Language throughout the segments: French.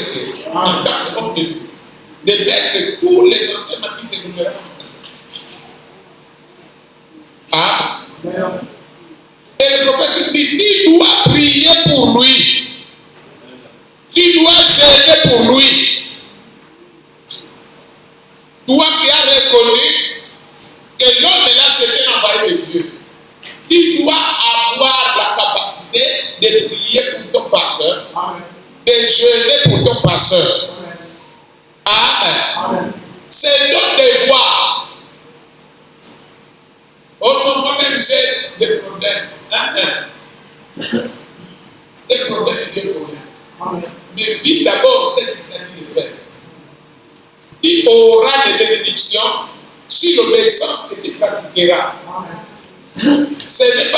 respect en tant qu'homme de Dieu, de mettre tous les enseignements qui te donneront. Amen. Et le prophète dit, tu dois prier pour lui. Tu dois jeûner pour lui. Toi qui as reconnu que l'homme là c'était envoyé de Dieu. Tu dois avoir la capacité de prier pour ton pasteur, de jeûner pour ton pasteur. Amen. C'est ton devoir. Au moment même j'ai des problèmes. Des problèmes et des problèmes. Mais vis d'abord ce qu'il t'a dit de faire. Tu auras des bénédictions sur l'obéissance que tu pratiqueras. Ce n'est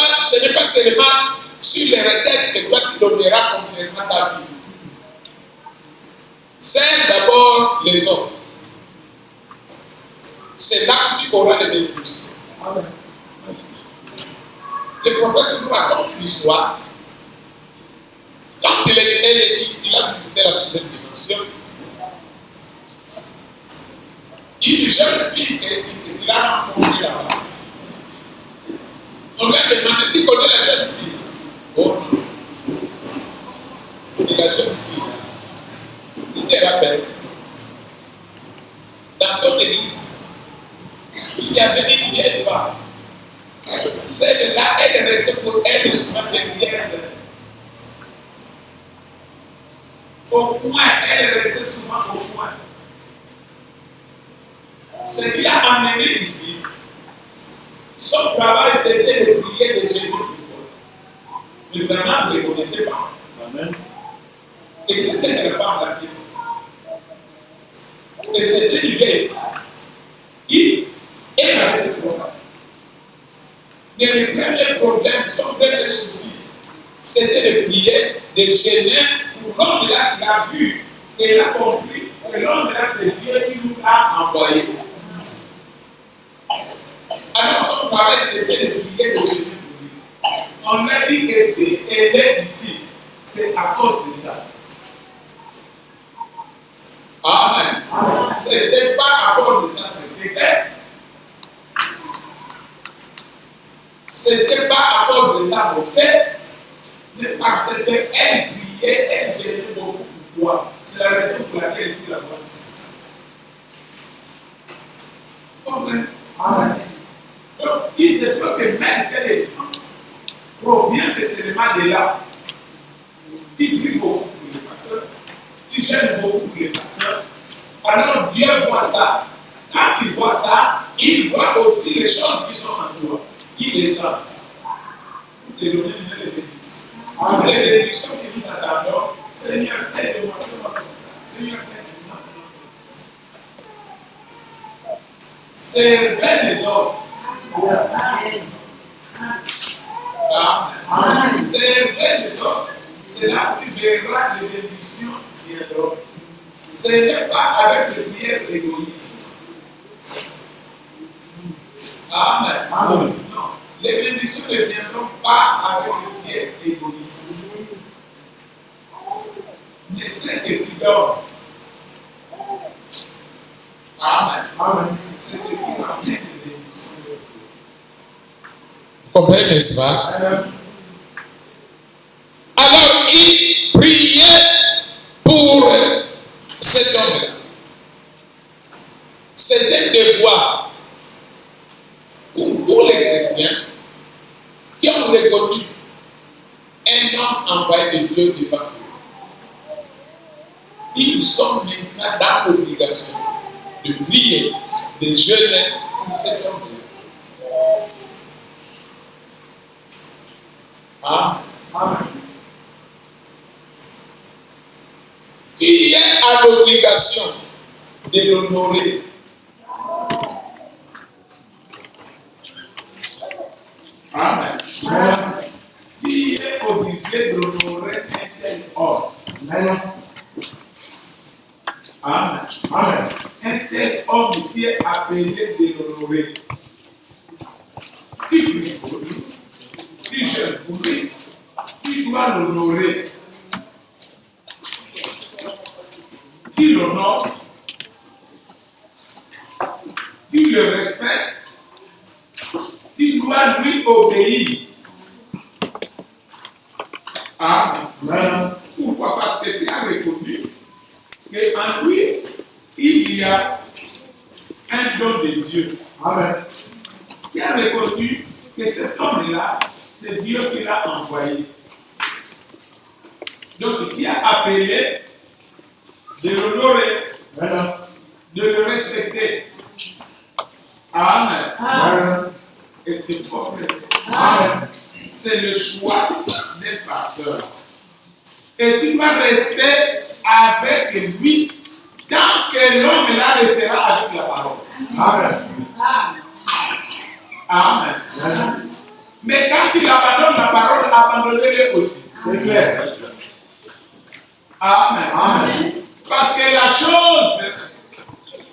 pas seulement sur les requêtes que toi tu donneras concernant ta vie. C'est d'abord les hommes. C'est là que tu auras des bénédictions. Le prophète nous raconte l'histoire. Quand il a visité la sixième dimension, une jeune fille qu'il a rencontrée là-bas. On lui a demandé, tu connais la jeune fille? Oh non. Et la jeune fille, tu te rappelles? Dans ton église, il y avait une vieille femme. Celle-là, elle restait pour elle souvent derrière. Au point, elle restait souvent au point. Ce qui l'a amené ici, son travail c'était de prier de Jésus. Le vraiment ne le connaissait pas. Amen. Et c'est ce que la femme l'a fait. Et c'était une vieille femme. Elle avait ce problème. Mais le premier problème, son premier souci, c'était de prier, de gêner pour l'homme là qui a vu, et il a compris que l'homme là c'est Dieu qui nous a envoyé. Alors son travail c'était de prier de Jésus pour lui. On a dit que c'est elle est ici, c'est à cause de ça. Amen. Ce n'était pas à cause de ça, c'était elle. Ce n'était pas à cause de ça, mon frère, mais parce qu'elle priait, elle gênait beaucoup pour toi. C'est la raison pour laquelle elle dit la voix ici. Amen. Donc, il se peut que même que les défenses proviennent de ce élément-là. Tu pries beaucoup pour les pasteurs, tu gênes beaucoup pour les pasteurs. Alors Dieu voit ça. Quand il voit ça, il voit aussi les choses qui sont en toi. Il les sent. Pour te donner une bénédiction. Les bénédictions que nous attendons, Seigneur, aide-moi comme ça. Seigneur, aide-moi. Servez les hommes. Amen. Servez les hommes. C'est là que tu verras les bénédictions qui viendront. Ce n'est pas avec le prière égoïste. Amen. Amen. Non. Les bénédictions ne viendront pas avec le prière égoïste. Mais c'est que tu donnes. Amen. Amen. C'est ce qui ramène les bénédictions. Vous comprenez, n'est-ce pas? Alors, il priait pour cet homme-là. C'était un devoir pour tous les chrétiens qui ont reconnu un homme envoyé de Dieu devant eux. Ils sont maintenant dans l'obligation de prier, de jeûner pour cet homme-là. Amen. Qui est à l'obligation de l'honorer. Amen. Qui est obligé de l'honorer un tel homme. Amen. Amen. Un tel homme qui est appelé de l'honorer. Tu pries pour lui, tu jeûnes pour lui, tu dois l'honorer. qui l'honore, qui le respecte, qui doit lui obéir. Amen. Pourquoi? Parce que tu as reconnu qu'en lui, il y a un don de Dieu. Amen. Tu as reconnu que cet homme-là, c'est Dieu qui l'a envoyé. Donc, qui a appelé de l'honorer, de le respecter. Amen. Amen. Est-ce que vous comprenez? Amen. C'est le choix des pasteurs. Et tu vas rester avec lui tant que l'homme là restera avec la parole. Amen. Amen. Amen. Mais quand il abandonne la parole, abandonnez-le aussi. C'est clair. Amen. Amen. Parce que la chose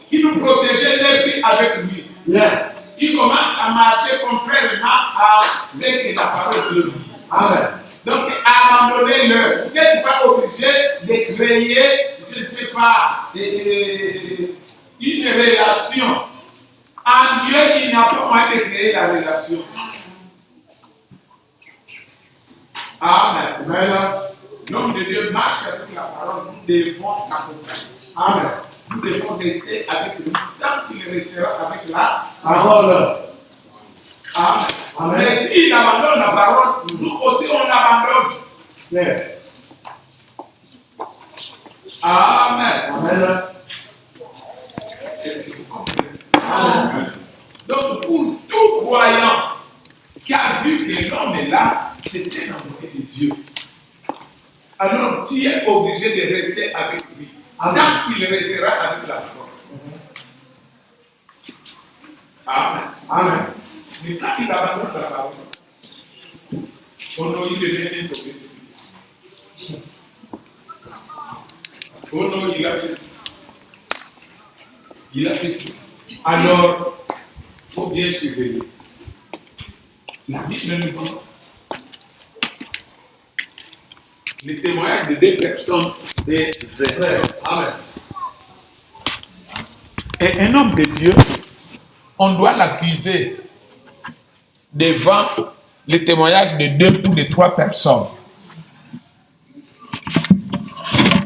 qui nous protégeait n'est plus avec lui. Yeah. Il commence à marcher contrairement à ce que la parole de lui. Amen. Donc, abandonnez-le. Vous n'êtes pas obligé de créer, je ne sais pas, une relation. En Dieu, il n'y a pas moyen de créer la relation. Amen. Amen. L'homme de Dieu marche avec la parole, nous devons l'accompagner. Amen. Nous devons rester avec lui tant qu'il restera avec la parole. Amen. Amen. Mais s'il abandonne la parole, nous aussi on l'abandonne. Yeah. Amen. Amen. Est-ce que vous comprenez? Amen. Donc pour tout croyant qui a vu que l'homme est là, c'était l'envoyé de Dieu. Alors tu es obligé de rester avec lui. Tant qu'il restera avec la parole. Amen. Amen. Mais quand il abandonne la parole, il devient intoxiqué. Oh non, il a fait 6. Il a fait 6. Alors, il faut bien surveiller. La Bible nous dit les témoignages de 2 personnes est vrai. Amen. Et un homme de Dieu, on doit l'accuser devant les témoignages de 2 ou de 3 personnes.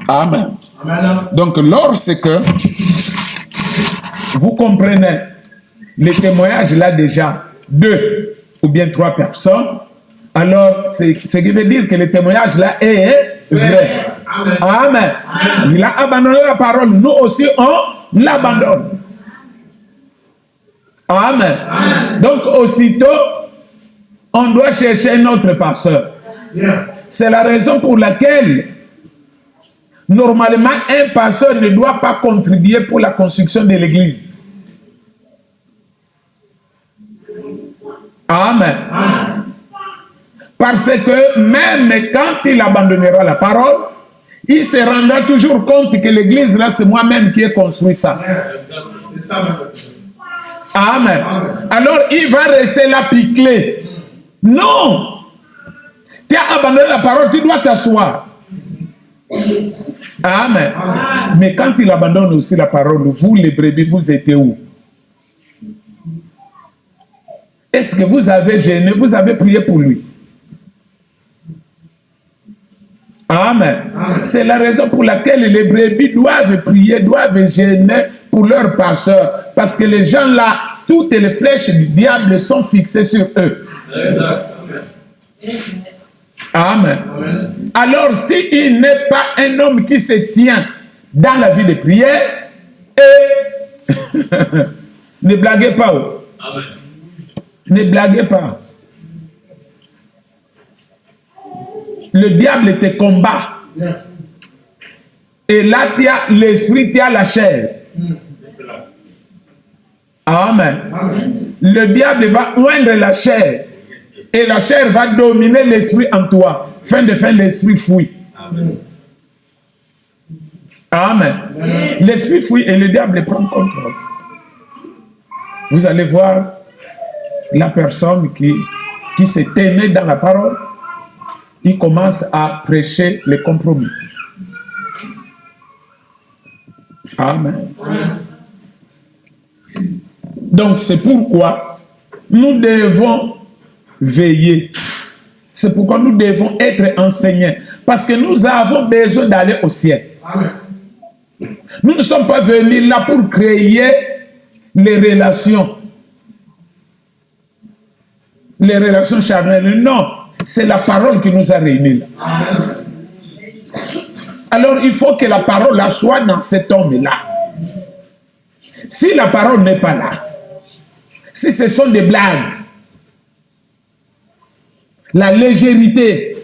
Amen. Amen. Donc, lorsque vous comprenez les témoignages là déjà 2 ou bien 3 personnes, alors ce qui veut dire que le témoignage là est vrai. Amen. Amen. Amen. Il a abandonné la parole, nous aussi on l'abandonne. Amen. Amen. Donc aussitôt, on doit chercher un autre pasteur. Yeah. C'est la raison pour laquelle normalement un pasteur ne doit pas contribuer pour la construction de l'église. Amen. Amen. Parce que même quand il abandonnera la parole, il se rendra toujours compte que l'église là, c'est moi-même qui ai construit ça. C'est ça même. Amen. Amen. Alors il va rester là piclé. Non. Tu as abandonné la parole, tu dois t'asseoir. Amen. Amen. Mais quand il abandonne aussi la parole, vous les brebis, vous étiez où? Est-ce que vous avez gêné, vous avez prié pour lui? Amen. Amen. C'est la raison pour laquelle les brebis doivent prier, doivent gêner pour leur pasteur. Parce que les gens là, toutes les flèches du diable sont fixées sur eux. Amen. Amen. Alors, s'il n'est pas un homme qui se tient dans la vie de prière, et ne blaguez pas. Amen. Ne blaguez pas. Le diable te combat. Yeah. Et là, tu as l'esprit, tu as la chair. Amen. Amen. Le diable va oindre la chair. Et la chair va dominer l'esprit en toi. Fin de fin, l'esprit fuit. Amen. Amen. Amen. L'esprit fuit et le diable prend contrôle. Vous allez voir la personne qui s'est aimée dans la parole. Il commence à prêcher les compromis. Amen. Donc c'est pourquoi nous devons veiller. C'est pourquoi nous devons être enseignés. Parce que nous avons besoin d'aller au ciel. Amen. Nous ne sommes pas venus là pour créer les relations. Les relations charnelles. Non. C'est la parole qui nous a réunis là. Amen. Alors il faut que la parole là soit dans cet homme-là. Si la parole n'est pas là, si ce sont des blagues, la légèreté,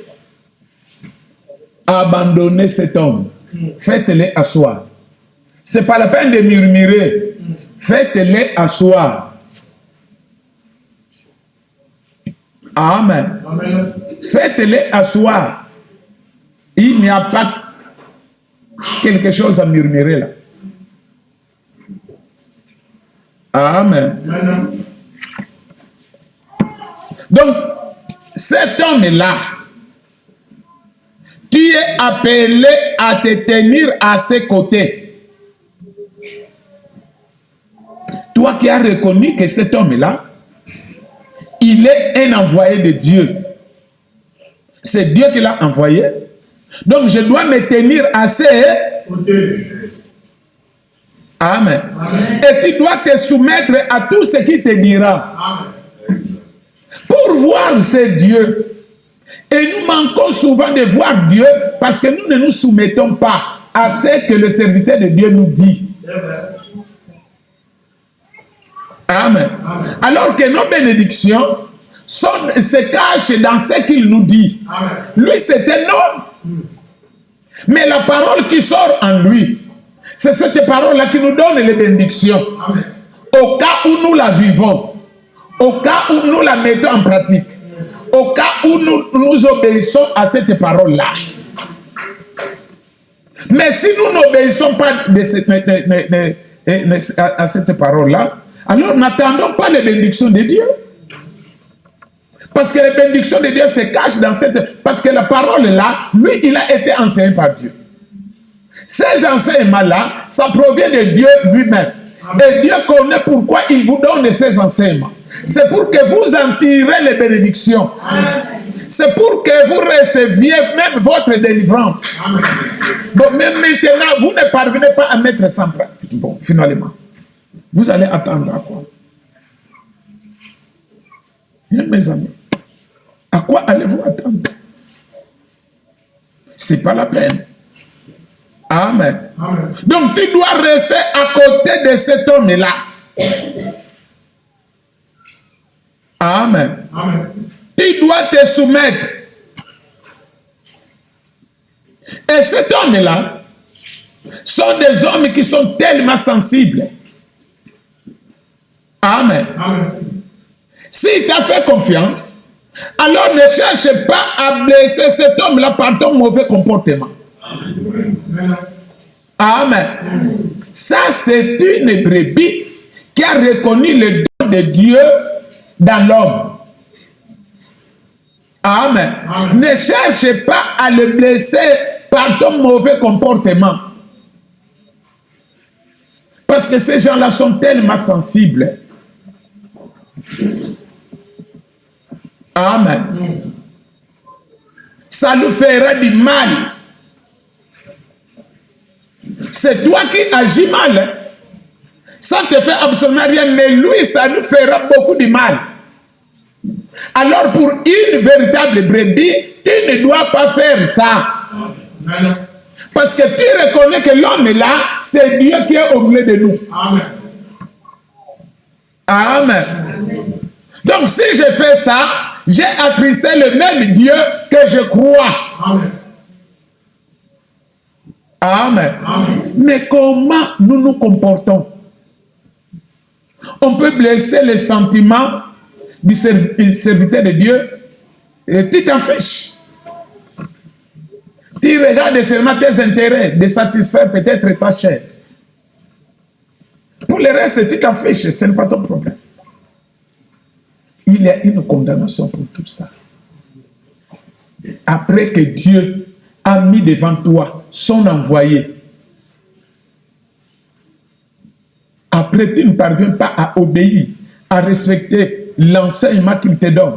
abandonnez cet homme. Faites-le asseoir. Ce n'est pas la peine de murmurer. Faites-le asseoir. Amen. Amen. Faites-le asseoir. Il n'y a pas quelque chose à murmurer là. Amen. Amen. Donc, cet homme-là, tu es appelé à te tenir à ses côtés. Toi qui as reconnu que cet homme-là, il est un envoyé de Dieu. C'est Dieu qui l'a envoyé. Donc je dois me tenir à ses côtés. Amen. Amen. Et tu dois te soumettre à tout ce qu'il te dira. Amen. Pour voir ce Dieu. Et nous manquons souvent de voir Dieu parce que nous ne nous soumettons pas à ce que le serviteur de Dieu nous dit. Amen. Amen. Alors que nos bénédictions se cachent dans ce qu'il nous dit. Amen. Lui, c'est un homme. Mais la parole qui sort en lui, c'est cette parole-là qui nous donne les bénédictions. Amen. Au cas où nous la vivons, au cas où nous la mettons en pratique, au cas où nous obéissons à cette parole-là. Mais si nous n'obéissons pas à cette parole-là, alors n'attendons pas les bénédictions de Dieu. Parce que les bénédictions de Dieu se cachent dans cette... Parce que la parole-là, lui, il a été enseigné par Dieu. Ces enseignements-là, ça provient de Dieu lui-même. Et Dieu connaît pourquoi il vous donne ces enseignements. C'est pour que vous en tirez les bénédictions. C'est pour que vous receviez même votre délivrance. Bon, mais maintenant, vous ne parvenez pas à mettre ça en pratique. Bon, finalement, vous allez attendre à quoi? Bien, mes amis, à quoi allez-vous attendre? C'est pas la peine. Amen. Amen. Donc tu dois rester à côté de cet homme-là. Amen. Amen. Tu dois te soumettre. Et cet homme-là sont des hommes qui sont tellement sensibles. Amen. Amen. S'il t'a fait confiance, alors ne cherche pas à blesser cet homme-là par ton mauvais comportement. Amen. Amen. Ça, c'est une brebis qui a reconnu le don de Dieu dans l'homme. Amen. Amen. Ne cherche pas à le blesser par ton mauvais comportement. Parce que ces gens-là sont tellement sensibles. Amen. Ça nous fera du mal. C'est toi qui agis mal. Ça ne te fait absolument rien, mais lui, ça nous fera beaucoup de mal. Alors pour une véritable brebis, tu ne dois pas faire ça. Parce que tu reconnais que l'homme est là, c'est Dieu qui est au milieu de nous. Amen. Amen. Donc si je fais ça, j'ai attristé le même Dieu que je crois. Amen. Amen. Amen. Mais comment nous nous comportons? On peut blesser les sentiments du serviteur de Dieu et tu t'en fiches. Tu regardes seulement tes intérêts, de satisfaire peut-être ta chair. Pour le reste, tu t'en fiches, ce n'est pas ton problème. Il y a une condamnation pour tout ça. Après que Dieu a mis devant toi son envoyé, après tu ne parviens pas à obéir, à respecter l'enseignement qu'il te donne,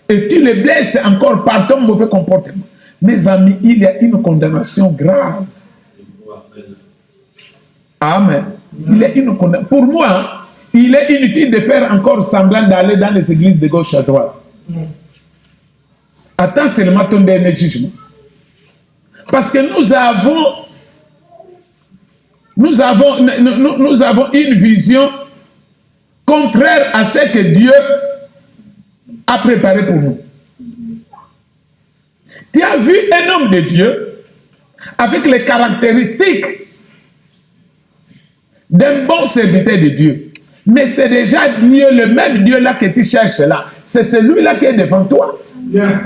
et tu les blesses encore par ton mauvais comportement, mes amis, il y a une condamnation grave. Amen. Il y a une condamnation. Pour moi, il est inutile de faire encore semblant d'aller dans les églises de gauche à droite. Attends seulement ton dernier jugement. Parce que nous avons une vision contraire à ce que Dieu a préparé pour nous. Tu as vu un homme de Dieu avec les caractéristiques d'un bon serviteur de Dieu. Mais c'est déjà Dieu, le même Dieu là que tu cherches là. C'est celui-là qui est devant toi. Yeah.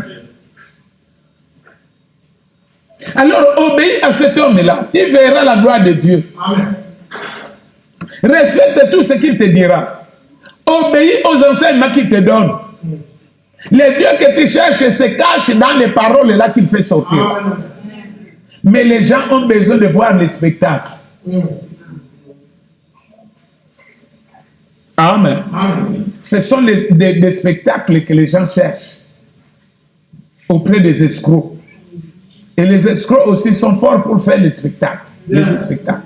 Alors obéis à cet homme-là. Tu verras la gloire de Dieu. Amen. Respecte tout ce qu'il te dira. Obéis aux enseignements qu'il te donne. Les dieux que tu cherches se cachent dans les paroles là qu'il fait sortir. Amen. Mais les gens ont besoin de voir les spectacles. Amen. Amen. Ce sont des spectacles que les gens cherchent auprès des escrocs. Et les escrocs aussi sont forts pour faire les spectacles. Les spectacles.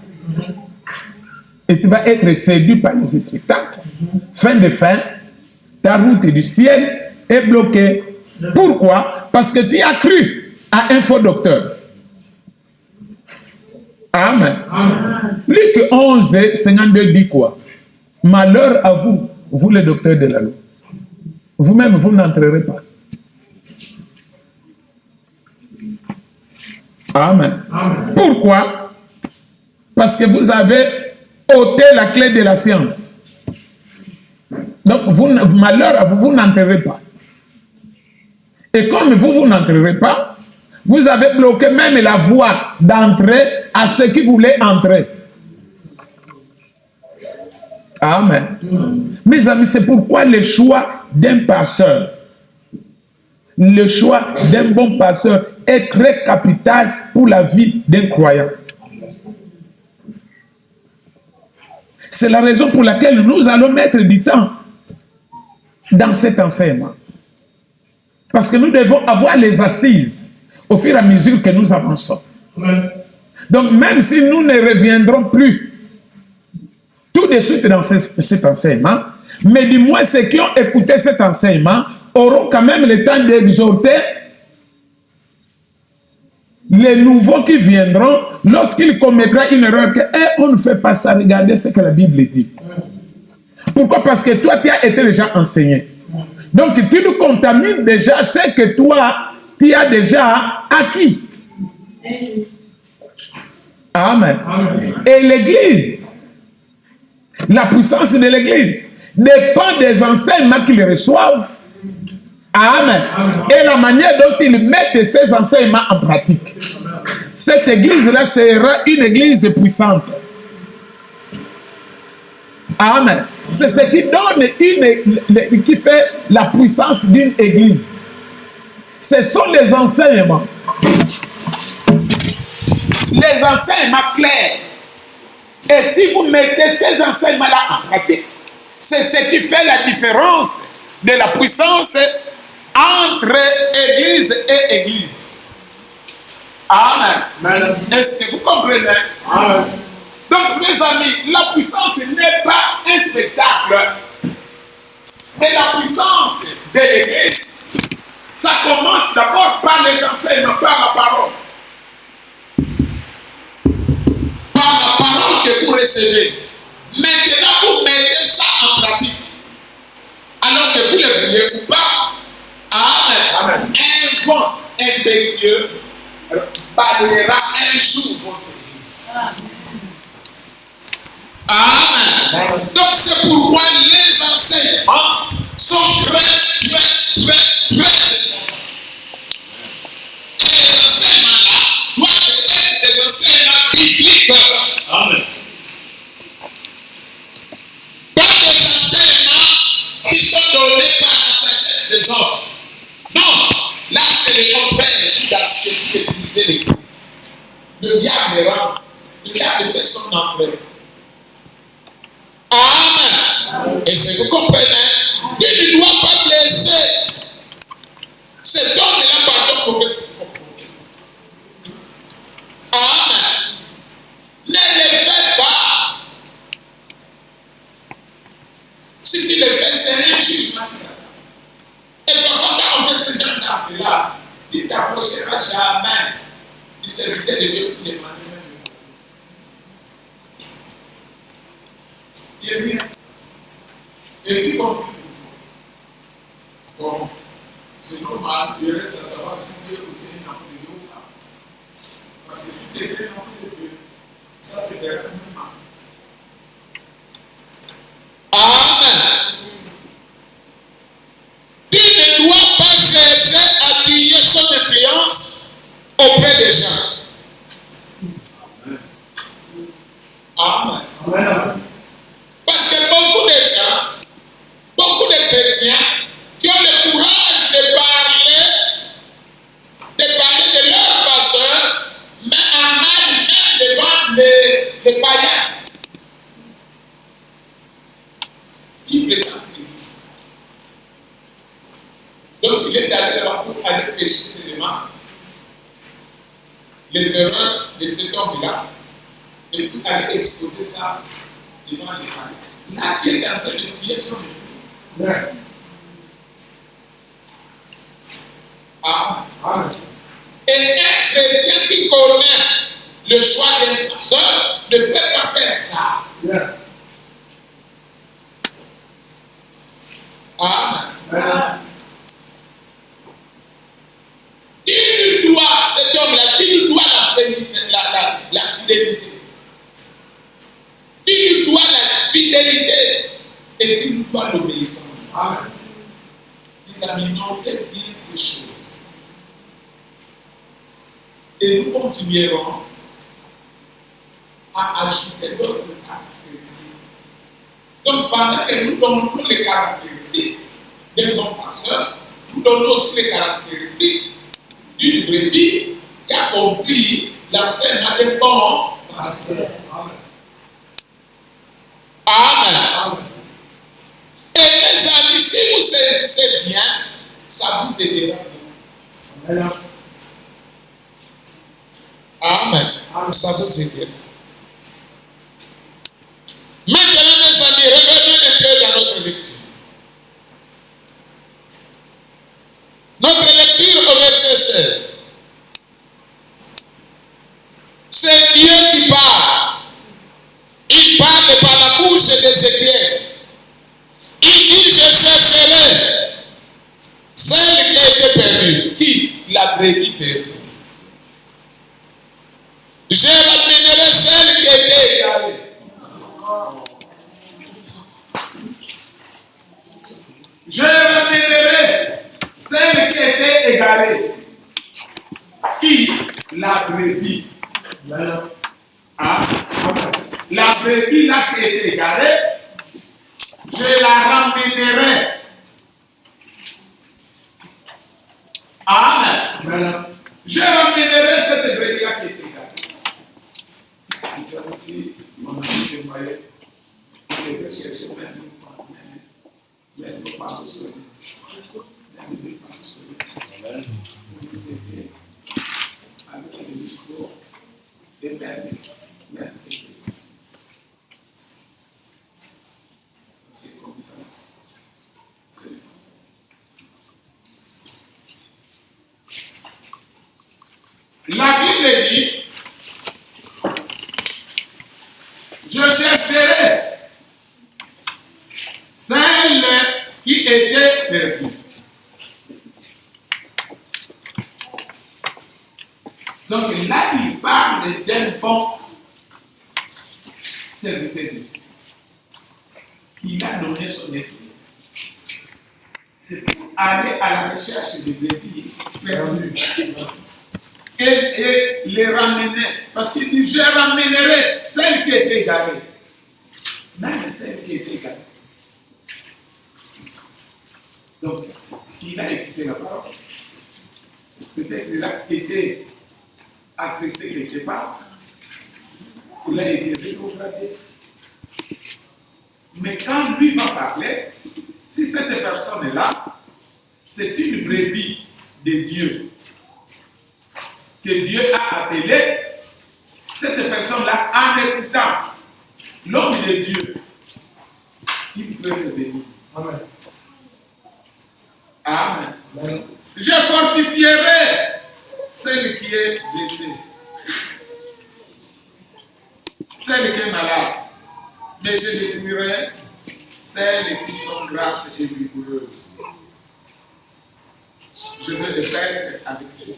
Et tu vas être séduit par les spectacles. Fin de fin, ta route du ciel est bloquée. Pourquoi? Parce que tu as cru à un faux docteur. Amen. Amen. Luc 11, 52 dit quoi? Malheur à vous, vous les docteurs de la loi. Vous-même, vous n'entrerez pas. Amen. Amen. Pourquoi? Parce que vous avez ôté la clé de la science. Donc, malheur à vous, vous n'entrerez pas. Et comme vous n'entrerez pas, vous avez bloqué même la voie d'entrée à ceux qui voulaient entrer. Amen. Mes amis, c'est pourquoi le choix d'un pasteur, le choix d'un bon pasteur est très capital pour la vie d'un croyant. C'est la raison pour laquelle nous allons mettre du temps dans cet enseignement. Parce que nous devons avoir les assises au fur et à mesure que nous avançons. Donc même si nous ne reviendrons plus tout de suite dans cet enseignement, mais du moins ceux qui ont écouté cet enseignement auront quand même le temps d'exhorter les nouveaux qui viendront lorsqu'ils commettront une erreur que on ne fait pas ça, regardez ce que la Bible dit. Pourquoi? Parce que toi, tu as été déjà enseigné. Donc, tu nous contamines déjà ce que toi, tu as déjà acquis. Amen. Amen. Et l'Église, la puissance de l'Église dépend des enseignements qu'ils reçoivent. Amen. Amen. Et la manière dont ils mettent ces enseignements en pratique. Cette église-là sera une église puissante. Amen. C'est ce qui donne qui fait la puissance d'une église. Ce sont les enseignements. Les enseignements clairs. Et si vous mettez ces enseignements-là en pratique, c'est ce qui fait la différence de la puissance entre église et église. Amen. Est-ce que vous comprenez? Amen. Donc, mes amis, la puissance n'est pas un spectacle, mais la puissance de l'église, ça commence d'abord par les enseignements, par la parole. Par la parole que vous recevez. Maintenant, vous mettez ça en pratique. Alors que vous le voulez ou pas. Amen. Amen. Un vent impétueux balayera un jour votre vie. Amen. Donc c'est pourquoi les enseignements sont très importants. Et les enseignements-là doivent être des enseignements bibliques. Amen. Pas des enseignements qui sont donnés par la sagesse des hommes. Non, là c'est le contraire qui a utilisé les coups. Le diable rentre, le diable fait son entrée. Est-ce que vous comprenez? Tu ne dois pas blesser cet homme-là par ton problème. Amen. Ne le fais pas. Si tu le fais, c'est un jugement. Et parfois, quand on fait ce genre d'acte-là, il ne t'approchera jamais du serviteur de Dieu qui demande même. Il est bien. Et puis, bon, c'est normal, il reste à savoir si Dieu aussi est un enfant de Dieu ou pas. Parce que si tu es un enfant de Dieu, ça te fera même mal. Amen. Tu ne dois pas chercher à appuyer son influence auprès des gens. Amen. Amen. Parce que beaucoup de gens, beaucoup de chrétiens qui ont le courage de parler de leur pasteur, mais en mal même devant les païens. Qui fréquentent l'église. Donc il est allé là-bas pour aller pécher seulement les erreurs de cet homme-là et puis aller exposer ça devant les païens. Là, il est en train de crier son influence. Amen. Et un chrétien qui connaît le choix d'un pasteur ne peut pas faire ça. Amen. Il lui doit, cet homme-là, il lui doit la fidélité. Il lui doit la fidélité et il lui doit l'obéissance. Amen. Les amis, notez bien ces choses. Et nous continuerons à ajouter d'autres caractéristiques. Donc, pendant que nous donnons les caractéristiques d'un bon pasteur, nous donnons aussi les caractéristiques d'une brebis qui a compris l'enseignement des bons pasteurs. Amen. Et mes amis, si vous saisissez bien, ça vous aidera. Amen. Ça vous aidera. Maintenant, mes amis, revenons un peu dans notre lecture. Notre lecture au verset 16. C'est Dieu qui parle. Il parle par la bouche d'Ézéchiel. Il dit, je chercherai celle qui a été perdue. Qui? La brebis perdue. Je ramènerai celle qui a été égarée. Je ramènerai celle qui était égarée. Qui? La brebis. Hein? La brebis là qui était égarée, je la ramènerai. Amen. Je ramènerai cette brebis là qui était égarée. Il fait aussi mon ami de Moyen. Il devait chercher même une fois. Mais il ne peut pas vous sauver. Il ne peut pas vous sauver. Vous nous aidez avec le micro et même c'est comme ça. La Bible dit, je chercherai celle qui était perdue. Donc là, il parle d'un bon serviteur de Dieu. Il a donné son esprit. C'est pour aller à la recherche des brebis perdues. Et les ramener. Parce qu'il dit, je ramènerai celle qui était égarée. Même celle qui était égarée. Donc, il a écouté la parole. Peut-être qu'il a été attristé quelque part. Il a été rétrogradé. Mais quand lui va parler, si cette personne est là, c'est une brebis de Dieu que Dieu a appelée. Cette personne-là, en écoutant l'homme de Dieu, il peut te bénir. Amen. Amen. Amen. Je fortifierai celui qui est blessé, celui qui est malade, mais je détruirai celles qui sont grasses et vigoureuses. Je vais le faire avec Jésus.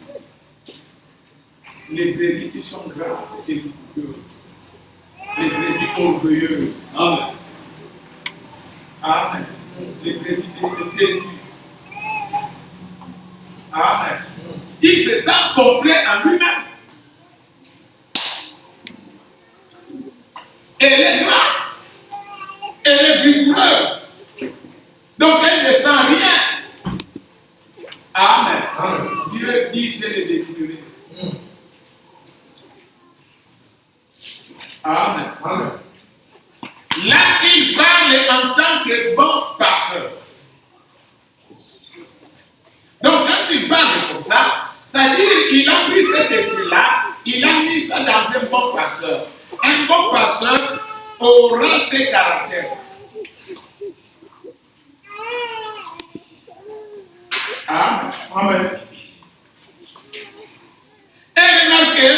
Les brebis qui sont grasses et vigoureuses, les brebis orgueilleuses. Amen. Amen. Les brebis têtues. Amen. Il se sent complet en lui-même. Elle est grasse. Elle est vigoureuse. Donc elle ne sent rien. Amen. Amen. Dieu dit, je les détruirai. Amen. Amen. Là, il parle en tant que bon pasteur. Donc, quand il parle comme ça, c'est-à-dire qu'il a pris cet esprit-là, il a mis ça dans un bon pasteur. Un bon pasteur aura ses caractères. Amen. Amen. Et remarquez,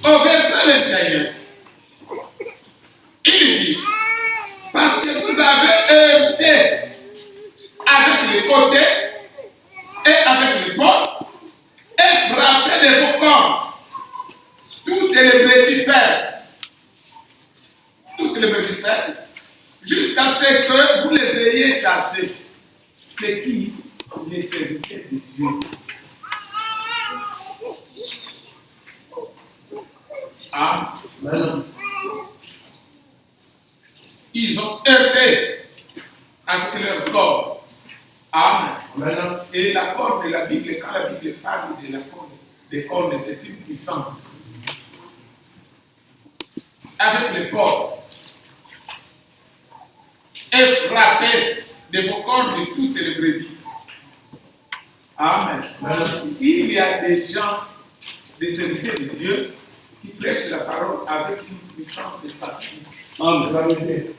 au verset 21, il dit, parce que vous avez heurté avec les côtés et avec les bords et frappé de vos corps toutes les brebis faibles, jusqu'à ce que vous les ayez chassés, ce qui les serviteurs de Dieu. Amen. Ils ont heurté avec leur corps. Amen. Amen. Et la corde de la Bible, quand la Bible parle de la corde, des cordes, c'est une puissance. Avec le corps. Et frappé de vos corps de toutes les brebis. Amen. Amen. Il y a des gens, des serviteurs de Dieu, qui prêchent la parole avec une puissance satanique. Amen.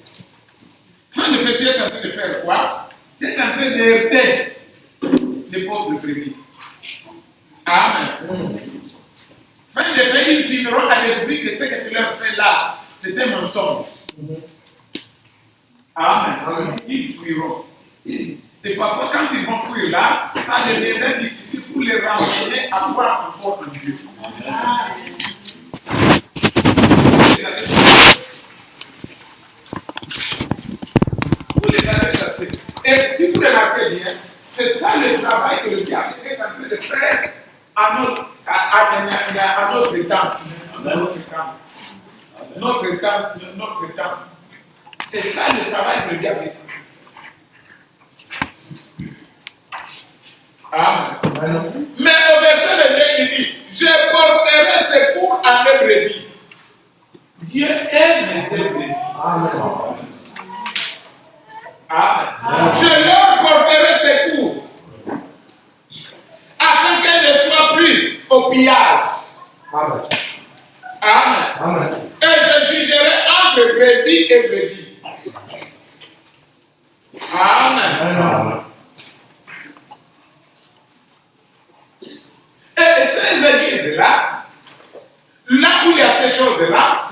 Fin de fait, tu es en train de faire quoi? Tu es en train d'heurter les pauvres brebis. Amen. Fin de fait, ils finiront à découvrir que ce que tu leur fais là, c'est un mensonge. Amen. Amen. Ils fuiront. Et parfois, quand ils vont fuir là, ça deviendra difficile pour les ramener à croire encore en Dieu. Vous les avez chassés. Et si vous remarquez bien, c'est ça le travail que le diable est en train de faire à notre temps. Notre temps. C'est ça le travail que le diable est en train de faire. Amen. Mais au verset 22, il dit, je porterai secours à mes brebis. Dieu aime ses brebis. Amen. Amen. Je leur porterai secours afin qu'elles ne soient plus au pillage. Amen. Amen. Amen. Et je jugerai entre brebis et brebis. Amen. Amen. Et ces églises-là, là où il y a ces choses-là,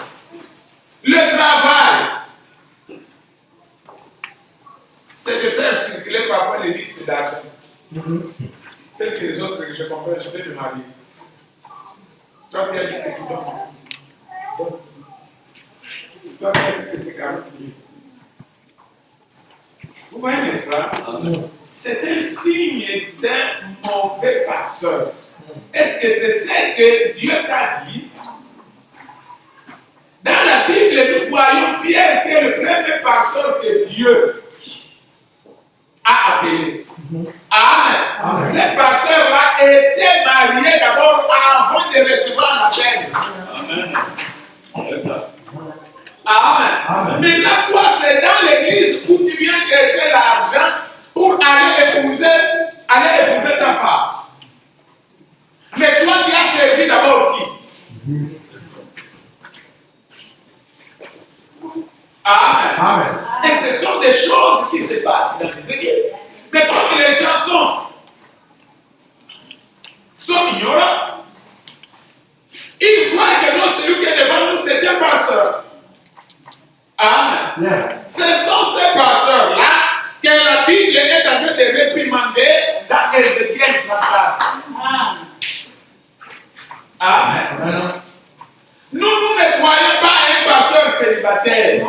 le travail, c'est de faire circuler parfois les listes d'argent. Peut-être que les autres, je comprends, je vais te marier. Toi, tu as dit que tu donnes. Toi, tu as dit que c'est 40 000. Vous voyez cela? C'est un signe d'un mauvais pasteur. Est-ce que c'est ce que Dieu t'a dit? Dans la Bible, nous voyons Pierre qui est le premier pasteur que Dieu a appelé. Amen. Amen. Ce pasteur-là était marié d'abord avant de recevoir l'appel. Amen. servir d'abord qui? Amen. Amen. Et ce sont des choses qui se passent dans les églises. Mais quand les gens sont ignorants, ils croient que non, celui qui est devant nous, c'est un pasteur. Amen. Yeah. Ce sont ces pasteurs-là que la Bible est en train de réprimander dans Ézéchiel 34. Amen. Amen. Nous ne croyons pas à un pasteur célibataire.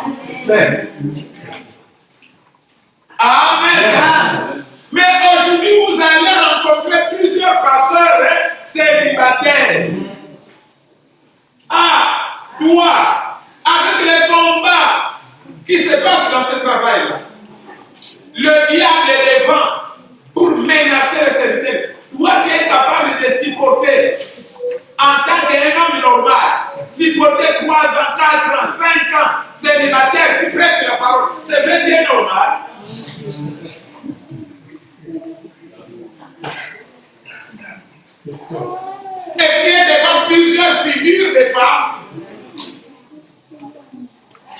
Amen. Mais aujourd'hui, vous allez rencontrer plusieurs pasteurs célibataires. Ah, toi, avec les combats qui se passent dans ce travail-là, le diable est devant pour menacer les célibataires. Toi qui es capable de supporter en tant qu'un homme normal, supporter 3 ans, 4 ans, 5 ans, célibataire qui prêche la parole, c'est vrai bien normal. Et qui est devant plusieurs figures de femmes.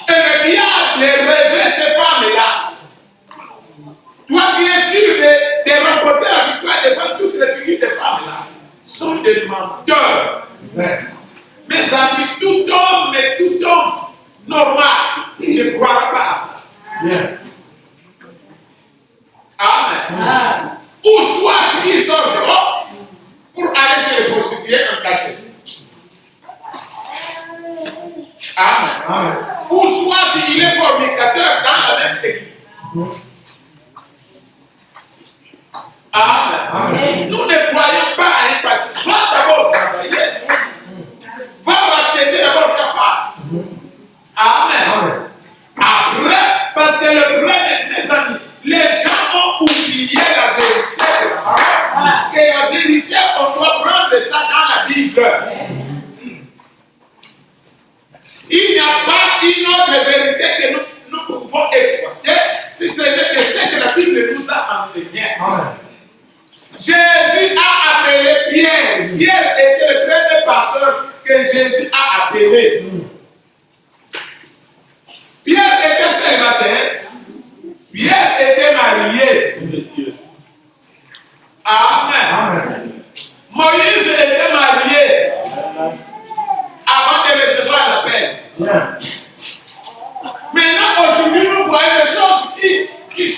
Et le diable réveille ces femmes-là. Toi, bien sûr, de remporter la victoire devant toutes les figures de femmes-là sont des menteurs. Mes amis, tout homme normal ne croira pas à ça. Amen. Ou soit il sort dehors pour aller chez les prostituées en cachet. Amen. Ou soit il est fornicateur dans la même église. Amen. Nous ne croyons pas à un pasteur. Va d'abord travailler. Va racheter d'abord ta femme. Amen. Après, parce que le problème, mes amis, les gens ont oublié la vérité de la parole. Que la vérité, on doit prendre ça dans la Bible. Il n'y a pas une autre vérité que nous pouvons exploiter si ce n'est que ce que la Bible nous a enseigné. Jésus a appelé Pierre. Pierre était le premier pasteur que Jésus a appelé. Pierre était célibataire. Pierre était marié. Amen. Moïse était marié avant de recevoir l'appel. Maintenant, aujourd'hui, nous voyons des choses qui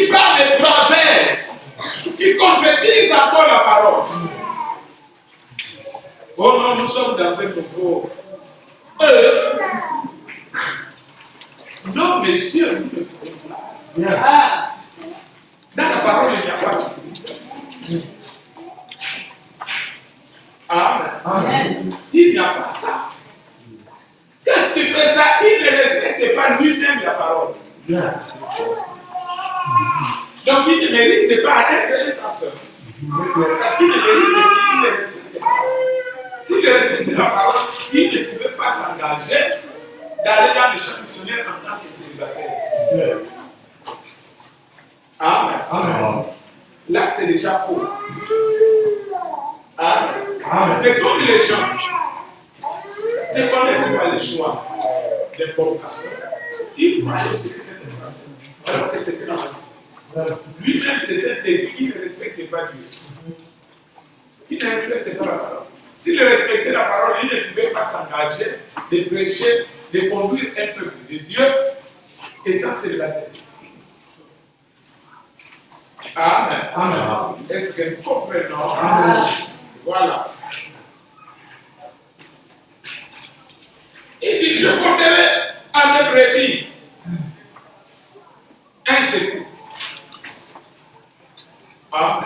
parlent de travers, qui contredisent encore la parole. Oh non, nous sommes dans un nouveau. Non, messieurs, nous ne trouvons place. Dans la parole, il n'y a pas de civilisation. Amen. Il n'y a pas ça. Qu'est-ce qui fait ça? Il ne respecte pas lui-même la parole. Donc il ne mérite pas être un pasteur. Parce qu'il ne mérite pas, il ne respecte pas. S'il respectait la parole, il ne pouvait pas s'engager d'aller dans les champs missionnaires en tant que célibataire. Amen. Là, c'est déjà faux. Amen. Mais comme les gens ne connaissent pas les choix des bons pasteurs, ils croient aussi que c'est un pasteur, alors que c'était dans la vie. Lui-même, c'était têtu, il ne respectait pas Dieu. Il ne respectait pas la parole. S'il respectait la parole, il ne pouvait pas s'engager de prêcher, de conduire un peuple de Dieu étant célibataire. Amen. Est-ce que nous comprenons? Voilà. Il dit, je porterai à mes brebis un secours. Amen.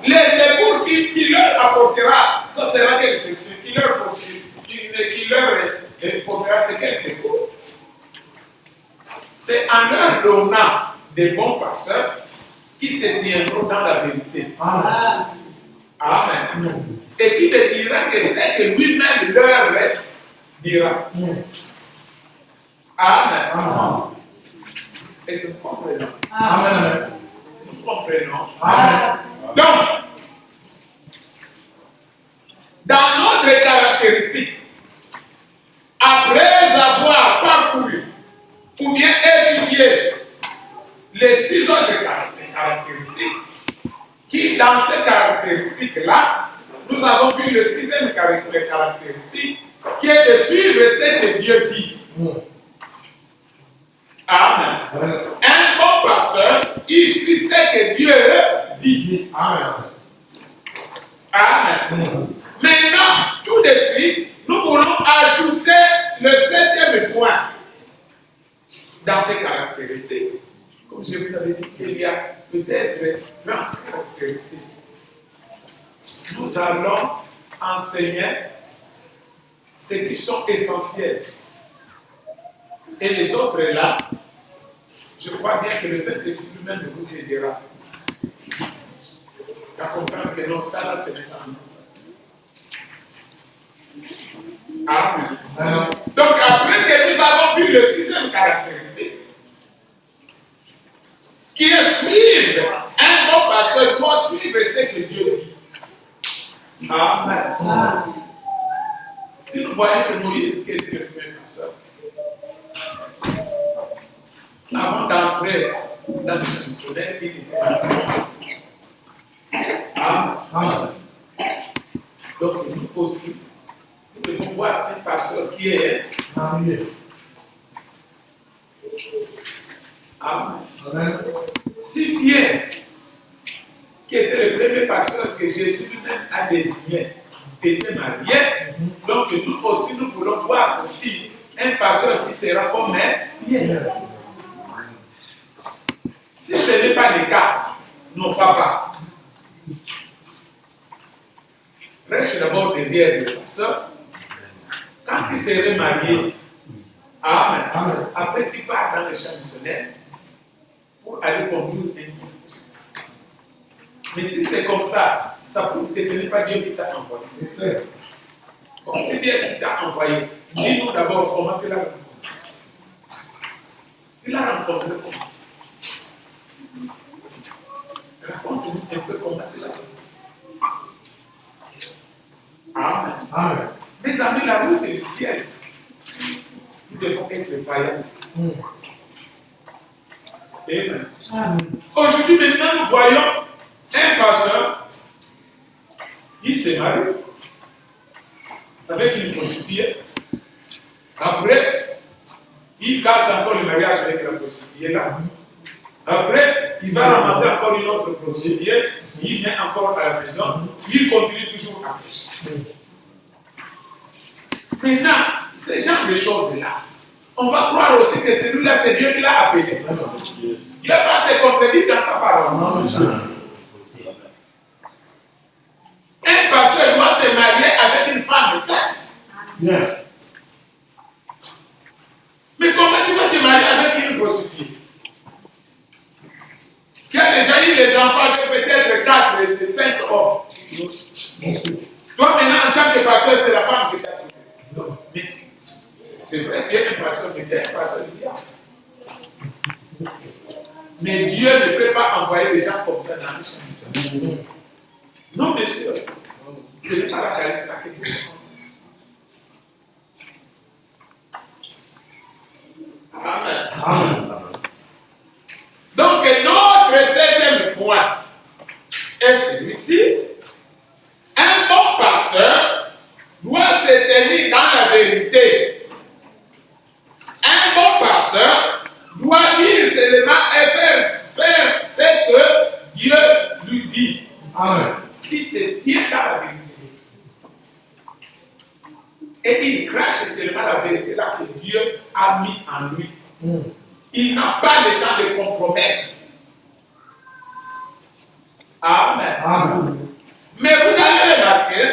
Les secours qu'il leur apportera, ça sera quel secours? Qu'il leur portera, c'est quel secours? C'est en leur donnant des bons pasteurs qui se tiendront dans la vérité. Amen. Et qui te dira que c'est que lui-même leur dira. Amen. Et c'est comprenant. Amen. Nous comprenons. Amen. Donc, dans notre caractéristique, après avoir parcouru ou bien étudié les 6 autres caractéristiques, qui dans ces caractéristiques-là, nous avons vu le 6e caractéristique, qui est de suivre ce que Dieu dit. Amen. Un bon pasteur, il suit ce que Dieu dit. Amen. Maintenant, tout de suite, nous voulons ajouter le 7e point dans ces caractéristiques. Comme je vous avais dit qu'il y a peut-être 20 caractéristiques. Nous allons enseigner ce qui sont essentiels. Et les autres là, je crois bien que le Saint-Esprit même vous aidera à comprendre que non, ça là, ce n'est pas nous. Amen. Donc après que nous avons vu le 6e caractéristique, qui est suivre, un bon pasteur doit suivre ce que Dieu dit. Amen. Si nous voyons que Moïse, qui était le premier pasteur, avant d'entrer dans le champ missionnaire, il était pasteur. Amen. Donc nous aussi, nous devons voir un pasteur qui est. Amen. Si Pierre, qui était le premier pasteur que Jésus lui-même a désigné, était marié, donc nous aussi nous voulons voir aussi un pasteur qui sera comme Pierre. Si ce n'est pas le cas, non papa. Reste d'abord derrière le pasteur. Quand il serait marié, amen. Après tu pars dans le champ missionnaire pour aller conduire un groupe. Mais si c'est comme ça prouve que ce n'est pas Dieu qui t'a envoyé. Comme c'est Dieu qui t'a envoyé, dis-nous d'abord comment tu l'as rencontré. Tu l'as rencontré comment? Raconte-nous un peu comment tu l'as rencontré. Amen. Mes amis, la route du ciel, nous devons être vaillants. Amen. Aujourd'hui, maintenant, nous voyons un pasteur, il s'est marié avec une prostituée. Après, il casse encore le mariage avec la prostituée là. Après, il va ramasser encore une autre prostituée, il vient encore à la maison, il continue toujours à pécher. Maintenant, ce genre de choses-là, on va croire aussi que celui-là, c'est Dieu qui l'a appelé. Dieu va se contredire dans sa parole. Un pasteur doit se marier avec une femme sainte. Mais comment tu vas te marier avec une prostituée? Tu as déjà eu les enfants de peut-être 4 et 5 hommes. Toi maintenant, en tant que pasteur, c'est la femme qui t'a trouvé. Mais c'est vrai qu'il y a un pasteur, mais il y a un pasteur du diable. Mais Dieu ne peut pas envoyer les gens comme ça dans le champ missionnaire. Non, monsieur. Ce n'est pas la qualité à quelque chose. Amen. Donc, notre 7e point est celui-ci. Un bon pasteur doit se tenir dans la vérité. Un bon pasteur doit dire seulement et faire ce que Dieu lui dit. Amen. Il se tient dans la vérité. Et il crache seulement la vérité là que Dieu a mis en lui. Il n'a pas le temps de compromettre. Amen. Amen. Mais vous allez remarquer,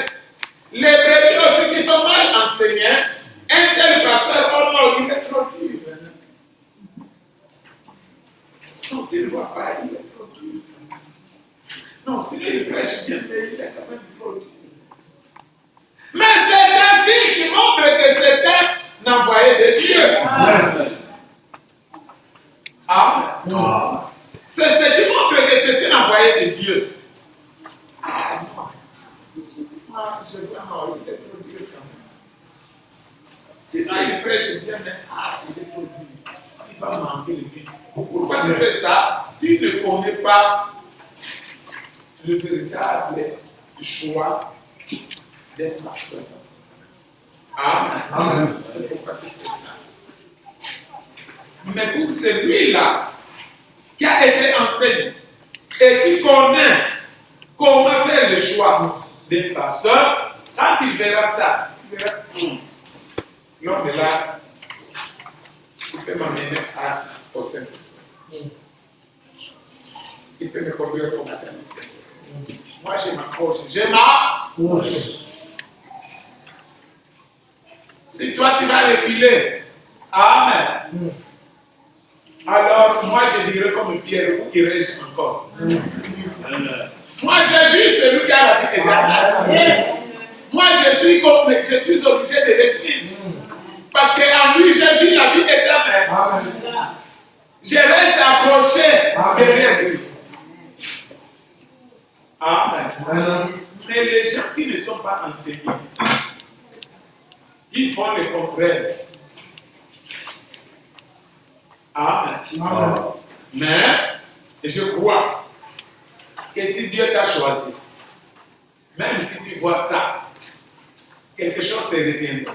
les brebis aussi qui sont mal enseignés, un tel pasteur, oh non, il est trop dur. Non, tu ne vois pas, il est trop dur. Non, s'il prêche bien, mais il est quand même trop dur. Mais c'est un signe qui montre que c'est un envoyé de Dieu. Amen. Amen. C'est ce qui montre que c'est un envoyé de Dieu. Ah, je vraiment, il est trop dur quand même. Sinon, il prêche bien, mais il est trop dur. Il va manquer le but. Pourquoi tu fais ça? Tu ne connais pas le véritable choix d'être pasteur. Amen. C'est pourquoi tu fais ça. Mais pour celui-là qui a été enseigné et qui connaît comment faire le choix d'être pasteur, quand il verra ça, il verra l'homme est là, il peut m'amener au Saint-Esprit. Il peut me conduire comme atteindre au Saint-Esprit. Moi, j'ai ma coche. J'ai ma coche. Si toi, tu vas reculer, amen. Alors, moi, je dirais comme Pierre, où irai-je encore? Moi, j'ai vu celui qui a la vie éternelle. Moi, je suis obligé de le suivre. Parce qu'en lui, j'ai vu la vie éternelle. Je reste approché derrière lui. Amen. Mais les gens qui ne sont pas enseignés, ils font le contraire. Amen. Mais je crois que si Dieu t'a choisi, même si tu vois ça, quelque chose te retiendra.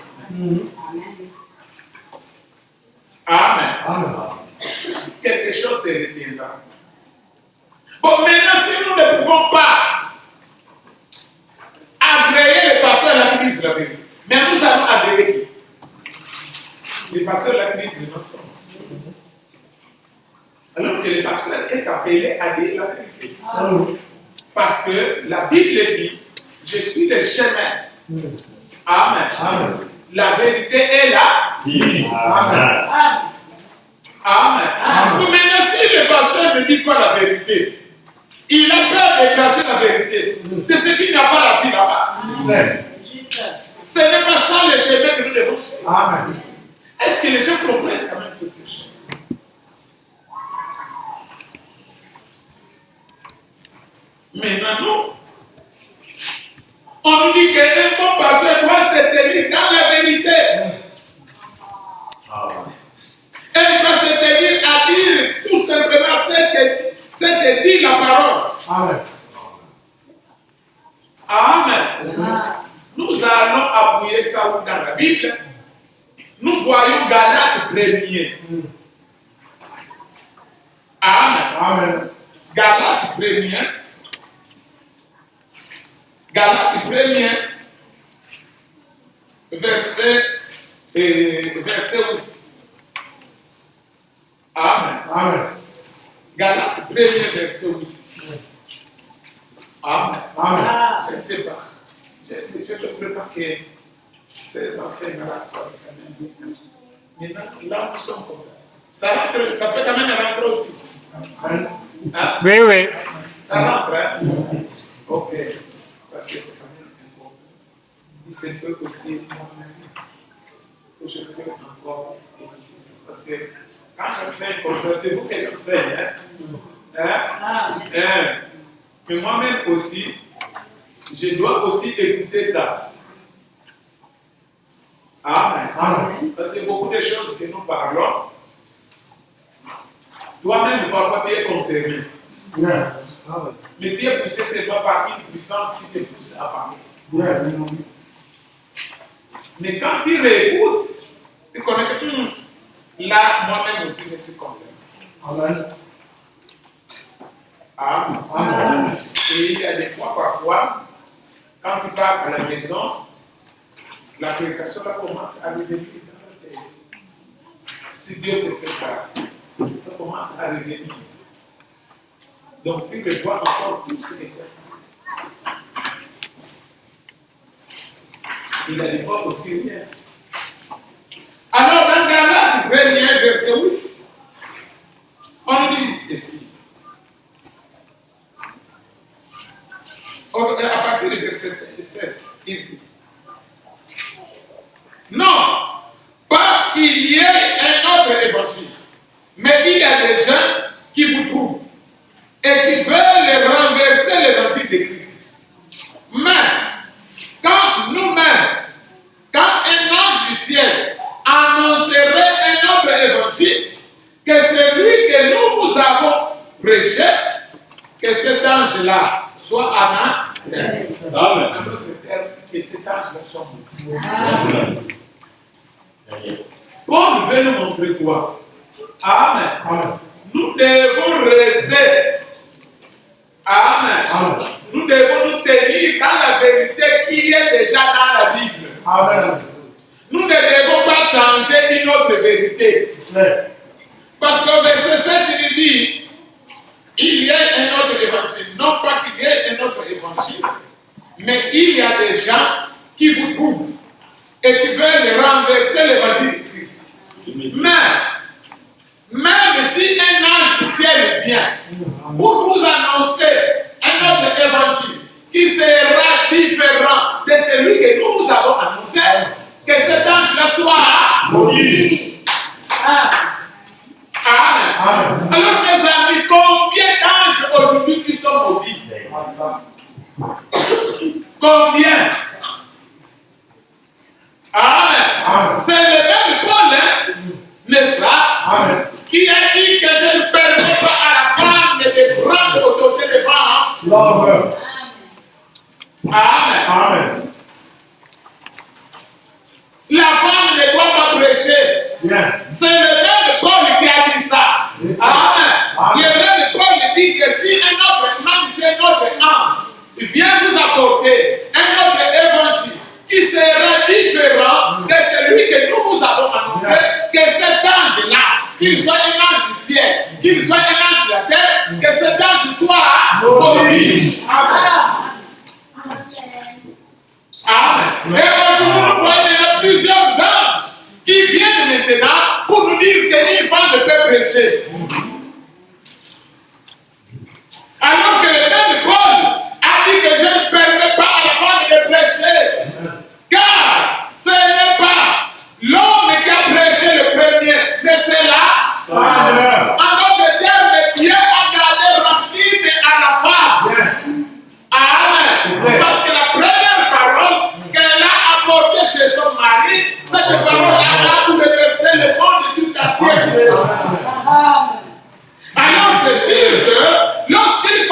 Amen. Quelque chose te retiendra. Bon, maintenant, si nous ne pouvons pas agréer les pasteurs de la crise de la vérité, mais nous allons agréer qui? Les pasteurs de la crise de notre sang. Alors que le pasteur est appelé à dire la vérité. Parce que la Bible dit, je suis le chemin. Amen. La vérité est là. Amen. Donc maintenant, si le pasteur ne dit pas la vérité, il a peur de cacher la vérité. De ce qu'il n'y a pas la vie là-bas. Ce n'est pas ça le chemin que nous devons suivre. Amen. Est-ce que les gens comprennent quand même toutes ces choses? Maintenant, nous, on nous dit qu'un bon pasteur doit se tenir dans la vérité. Elle doit se tenir à dire tout simplement ce que dit la parole. Amen. Nous allons appuyer ça dans la Bible. Nous voyons Galates 1er. Amen. Galates 1er. Galates 1er, verset 8. Amen. Galates 1er, verset 8. Amen. Je ne sais pas. Je ne peux pas que ces enseignants-là soient quand même beaucoup. Maintenant, là, nous sommes comme ça. Ça peut quand même rentrer aussi. Hein? Oui. Ça rentre, hein? Ok. Parce que c'est quand même important. Il se peut aussi moi-même que je peux encore étudier. Parce que quand j'enseigne comme ça, c'est vous que j'enseigne. Mais moi-même aussi, je dois aussi écouter ça. Amen. Parce que beaucoup de choses que nous parlons, toi-même, parfois, tu es concerné. Mais tu es poussé seulement par une puissance qui te pousse à parler. Mais quand tu réécoutes, tu connais que là, moi-même aussi, je suis concerné. Amen. Et il y a des fois, parfois, quand tu pars à la maison, la prédication commence à revenir dans la tête. Si Dieu te fait grâce, ça commence à revenir. Donc tu le vois encore plus ce que tu as fait. Il a des fois aussi rien. Alors dans Galates 1er, verset 8, on dit ceci. À partir du verset 7, il dit: non, pas qu'il y ait un autre évangile, mais il y a des gens qui vous trouvent et qui veulent renverser l'évangile de Christ. Mais ange-là soit anathème. Amen. En d'autres termes, que cet ange-là soit maudit. Paul veut nous montrer quoi? Amen. Amen. Nous devons rester. Amen. Amen. Nous devons nous tenir dans la vérité qui est déjà dans la Bible. Amen. Nous ne devons pas changer une autre vérité. Parce que verset 7 il dit, il y a un autre évangile. Non pas qu'il y ait un autre évangile, mais il y a des gens qui vous trouvent et qui veulent renverser l'évangile de Christ. Mais, même si un ange du ciel vient pour vous annoncer un autre évangile qui sera différent de celui que nous vous avons annoncé, que cet ange-là soit maudit. Amen. Amen. Alors, mes amis, combien d'anges aujourd'hui qui sont maudits? Combien? Amen. Amen. C'est le même Paul, n'est-ce pas? Amen. Qui a dit que je ne permets pas à la femme de prendre autorité devant l'homme. Amen. Amen. La femme ne doit pas prêcher. Yeah. C'est le même Paul qui a dit ça. Yeah. Amen. Amen. Le même Paul dit que si un autre ange, un autre ange, vient vous apporter un autre évangile qui sera différent de celui que nous vous avons annoncé, yeah, que cet ange-là, qu'il soit un ange du ciel, qu'il soit un ange de la terre, que cet ange soit maudit. Amen. Amen. Et aujourd'hui, nous voyons plusieurs anges qui viennent maintenant pour nous dire qu'une femme ne peut prêcher. Alors que le même Paul a dit que je ne permets pas à la femme de prêcher. Car ce n'est pas l'homme qui a prêché le premier, mais c'est là. En d'autres termes, Dieu a gardé rancune à la femme. Amen. Parce que la première parole qu'elle a apportée chez son mari, cette parole-là a bouleversé le monde du quartier. Alors c'est sûr que lorsqu'elle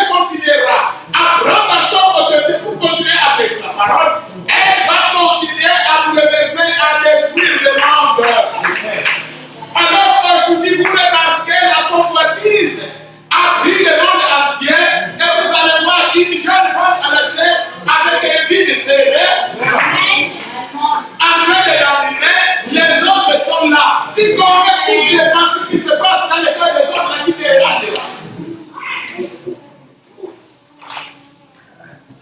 continuera à prendre encore autorité pour continuer à prêcher la parole, elle va continuer à bouleverser, à détruire le monde. Alors aujourd'hui, vous remarquez la convoitise a pris le monde entier et vous allez voir une jeune femme à la chair avec un jean serré en train de l'animer. Les hommes sont là. Tu connais toutes les pensées qui se passent dans les cœurs des hommes là qui te regardent là.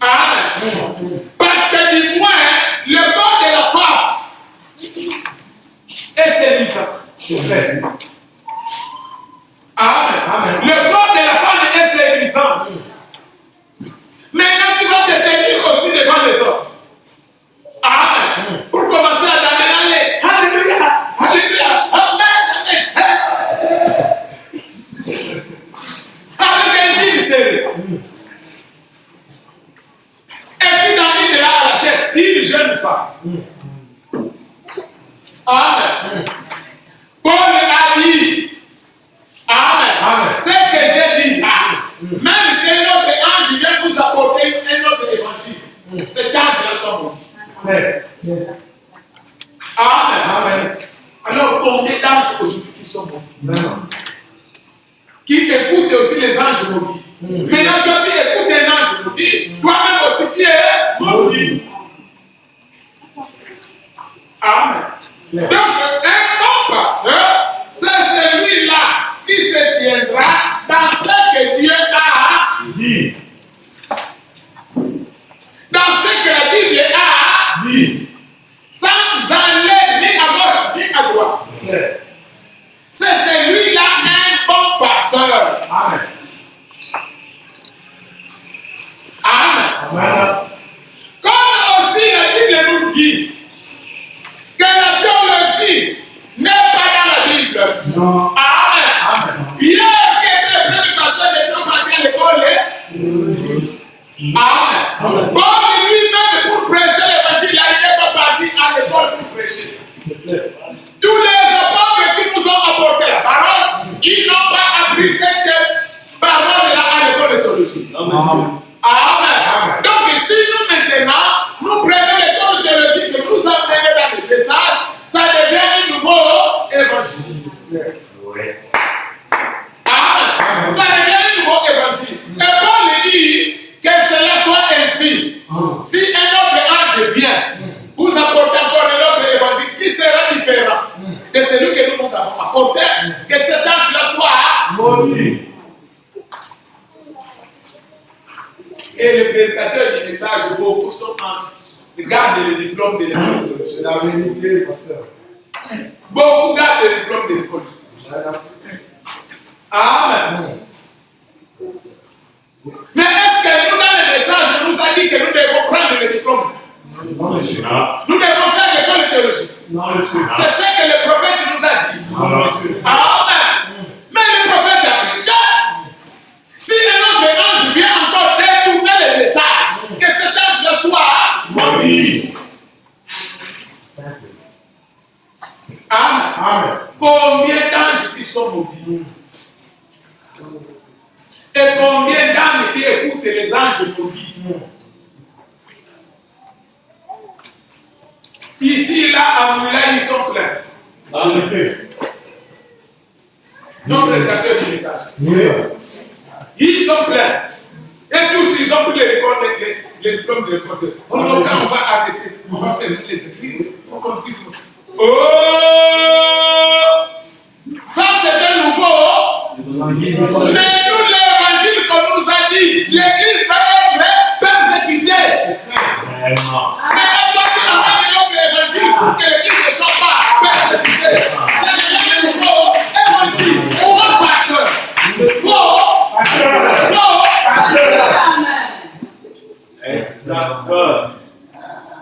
Amen. Parce que du moins, le corps de la femme est séduisant. Amen. Amen. Le corps de la femme est séduisant. Maintenant, tu vas te tenir aussi devant les hommes. Amen. Pour commencer à t'amener. Alléluia. Alléluia. Amen. Avec un jean serré. Et puis dans une de là à la chair, une jeune femme. Amen. Paul a dit. Amen. Amen. Ce que j'ai dit, même si un autre ange vient vous apporter un autre évangile, cet ange-là soit bon. Amen. Amen. Alors, combien d'anges aujourd'hui qui sont maudits? Qui écoutent aussi les anges maudits. Maintenant, toi, tu écoutes un ange maudit, toi-même aussi tu es maudit. Amen. Donc, un bon pasteur, c'est celui-là qui se tiendra dans ce que Dieu a dit. Dans ce que la Bible a dit. Sans aller ni à gauche ni à droite. C'est celui-là un bon pasteur. Amen. Amen. Amen. Comme aussi la Bible nous dit que la théologie n'est pas dans la Bible. Non. Amen. Pierre qui était le premier pasteur de Tom à l'école. Amen. Paul lui-même pour prêcher l'évangile, il n'est pas parti à l'école pour prêcher ça. Tous les apôtres qui nous ont apporté la parole, ils n'ont pas appris cette parole-là à l'école de théologie. de celui que nous avons apporté, que cet ange-là soit maudit. Et le prédicateur du message, beaucoup sont en gardent le diplôme de l'école. C'est la vérité, pasteur. Beaucoup gardent le diplôme de l'école. Amen. Mais est-ce que nous, dans le message, nous a dit que nous devons prendre le diplôme? Non, monsieur. Nous devons faire l'école de théologie. Non, monsieur. C'est ce que le prophète nous a dit. Non, monsieur. Amen. Mais le prophète a prêché. Si un autre ange vient encore détourner le message, que cet ange-là soit maudit. Amen. Amen. Combien d'anges qui sont maudits? Et combien d'âmes qui écoutent les anges maudits? Ici, là, à Moula, ils sont pleins. Amen. Non, prédicateur du message. Oui. Ils sont pleins. Et tous, ils ont pris les diplômes de l'école. Donc, quand on va arrêter, on va fermer les églises, on qu'on puisse. Oh! Ça, c'est un nouveau. Mais nous, l'évangile qu'on nous a dit, l'église va être persécutée. Mais on doit dire avec l'autre évangile pour que l'église ne soit pas persécutée. C'est le nouveau évangile. Faux pasteur. Faux. Exactement.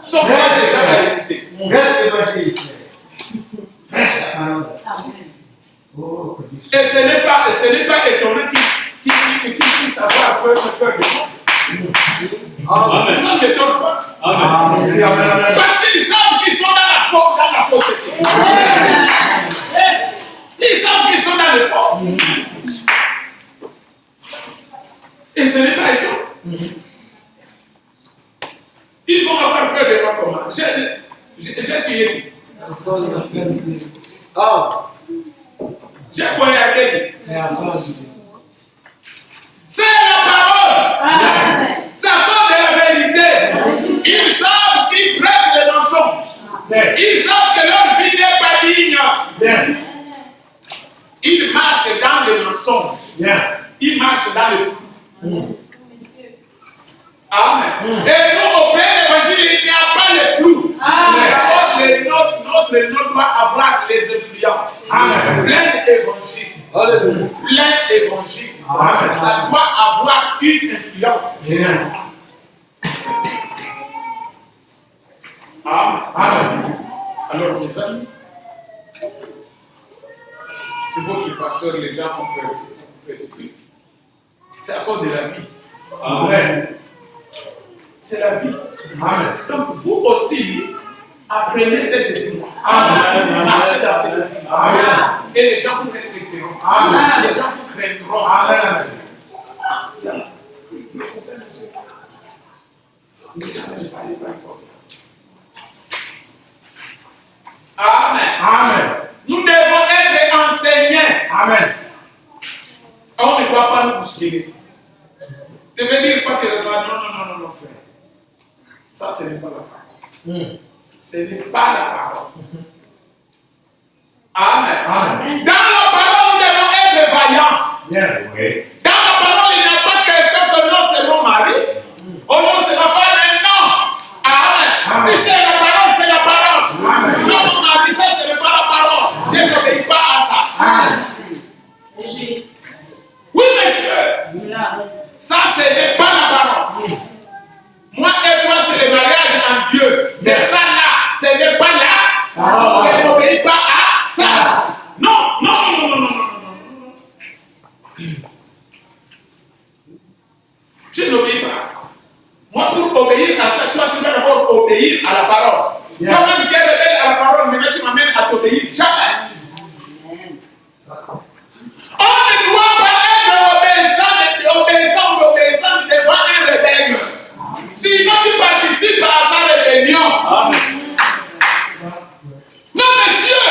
Sont pas déjà la réalité. Reste évangile. Reste la parole. Oh, Et ce n'est pas étonnant qu'ils puissent avoir peur de Amen. ça ne m'étonne pas. Amen. Amen. Parce qu'ils savent qu'ils sont dans la fausseté. Ils savent qu'ils sont dans le faux. Et ce n'est pas étonnant. Ils vont avoir peur de moi comment? J'ai prié. J'ai voyagé. C'est la parole. C'est à cause de la vérité. Ils savent qu'ils prêchent les mensonges. Ils savent que leur vie n'est pas digne. Ils marchent dans le mensonge. Ils marchent dans le flou. Amen. Et nous, au plein évangile, il n'y a pas le flou. Notre doit avoir les influences. Plein évangile. Plein évangile. Ça doit avoir une influence. Amen. Alors, mes amis, c'est votre pasteur, les gens ont fait le truc. C'est à cause de la vie. Amen. C'est la vie. Amen. Donc, vous aussi, apprenez cette vie. Amen. Marchez dans cette vie. Amen. Et les gens vous respecteront. Amen. Les gens vous craindront. Amen. Amen. Amen. Nous devons être enseignants. Amen. On ne doit pas nous bousculer. Je veux dire quoi que ce soit. Non, frère. Ça, ce n'est pas la parole. Ce n'est pas la parole. Amen. Dans la parole, nous devons être vaillants. Dans la parole, il n'y a pas question que non, c'est mon mari. Oh non, c'est ma femme, mais non. Amen. Si c'est la parole, c'est la parole. Non, mon mari, ça, ce n'est pas la parole. Je n'obéis pas à ça. Oui, monsieur. Ça, ce n'est pas la parole. Moi et toi, c'est le mariage en Dieu. Mais ça, là, ce n'est pas là. Je n'obéis pas à ça. Non. Je n'obéis pas à ça. Moi, pour obéir à ça, toi, tu dois d'abord obéir à la parole. Toi-même qui es rebelle à la parole, maintenant tu m'amènes à t'obéir. Jamais. On ne doit pas être obéissant devant un rebelle. Sinon, tu participes à sa rébellion. Non, monsieur,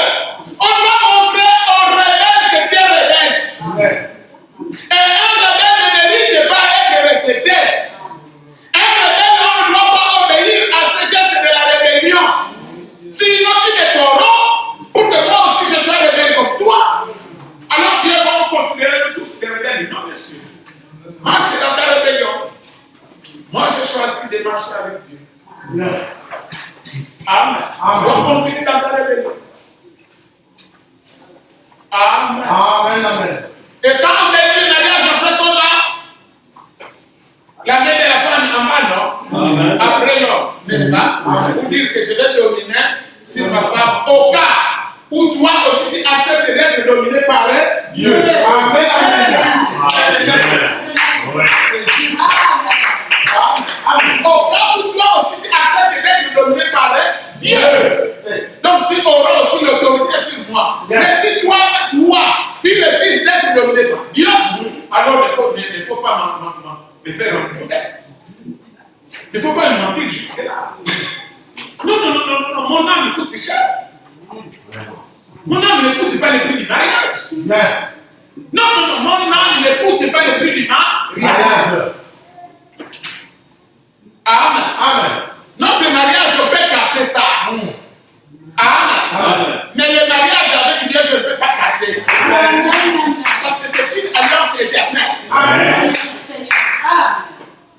on doit montrer au rebelle que tu es rebelle. Et un rebelle ne mérite pas être respecté. Un rebelle, on ne doit pas obéir à ces gestes de la rébellion. Amen. Amen. Donc on finit dans la réveillon. Amen. Amen. Amen. Et quand on termine le mariage, en fait, on a la main de la femme en main, non? Amen. Après l'homme, n'est-ce pas? Pour dire que je vais dominer sur ma femme au cas où toi aussi tu acceptes d'être dominé par Dieu. Amen. Amen. Au cas où toi aussi tu acceptes d'être dominé par Dieu. Donc tu auras aussi l'autorité sur moi. Yes. Mais si toi, tu refuses d'être dominé par Dieu, alors il ne faut pas me faire mentir. Il ne faut pas me mentir jusque-là. Non, mon âme coûte cher. Mon âme ne coûte pas le prix du mariage. Non, mon âme ne coûte pas le prix du mariage. Amen. Amen. Notre mariage, on peut casser ça. Amen. Mais le mariage avec Dieu, je ne peux pas casser. Parce que c'est une alliance éternelle. Amen.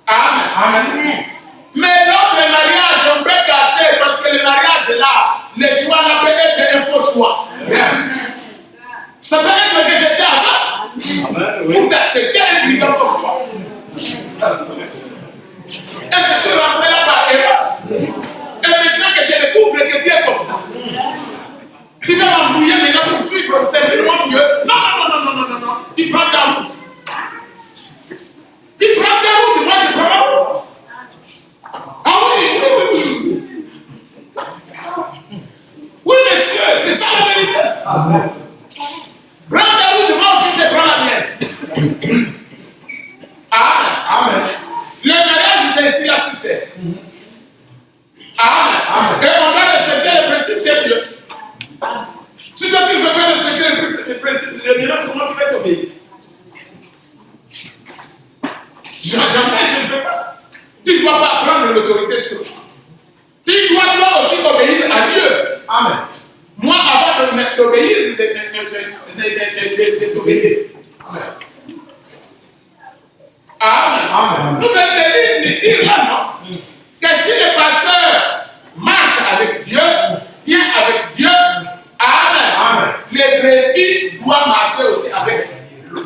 Amen. Mais notre mariage, on peut casser parce que le mariage là, le choix là peut être un faux choix. Ça peut être que j'étais avant. Vous acceptez un brigand comme toi. Et je suis rentré là par erreur. Et maintenant que je découvre que tu es comme ça, tu vas m'embrouiller maintenant pour suivre simplement Dieu. Non. Tu prends ta route. Tu prends ta route, moi je prends ma route. Ah oui. Oui, monsieur, c'est ça la vérité. Prends ta route, moi aussi je prends la mienne. Amen. Le mariage, c'est ici à sur terre. Amen. Et on doit respecter le principe de Dieu. Si toi tu ne veux pas respecter le principe de Dieu, c'est moi qui vais t'obéir. Jamais je ne peux pas. Tu ne dois pas prendre l'autorité sur toi. Tu dois toi aussi obéir à Dieu. Amen. Moi, avant de t'obéir, de t'obéir. Amen. Nous venons de dire là, non? Que si le pasteur marche avec Dieu, tient avec Dieu, Amen. Les brebis doivent marcher aussi avec lui.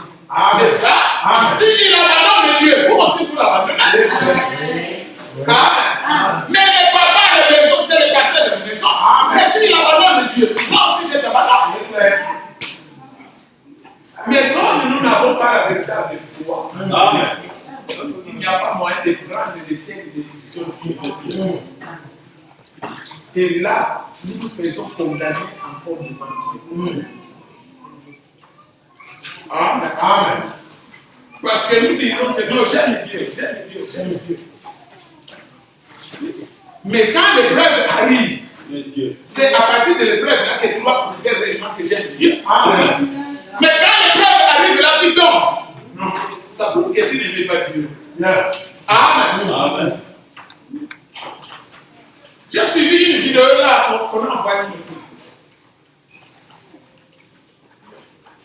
C'est ça? S'il abandonne Dieu, vous aussi vous l'abandonnez. Amen. Mais le papa de la maison, c'est le pasteur de la maison. Mais s'il abandonne Dieu, moi aussi je t'abandonne. Mais comme nous n'avons pas la véritable foi, il n'y a pas moyen de prendre de telles décisions. Et là, nous nous faisons condamner encore devant Dieu. Amen. Parce que nous disons que non, j'aime Dieu. Mais quand l'épreuve arrive, c'est à partir de l'épreuve là que tu dois prouver réellement que j'aime Dieu. Amen. Mais quand l'épreuve arrive là, tu tombes. Non, ça prouve que tu n'aimes pas Dieu. Amen. J'ai suivi une vidéo là qu'on a envoyée sur Facebook.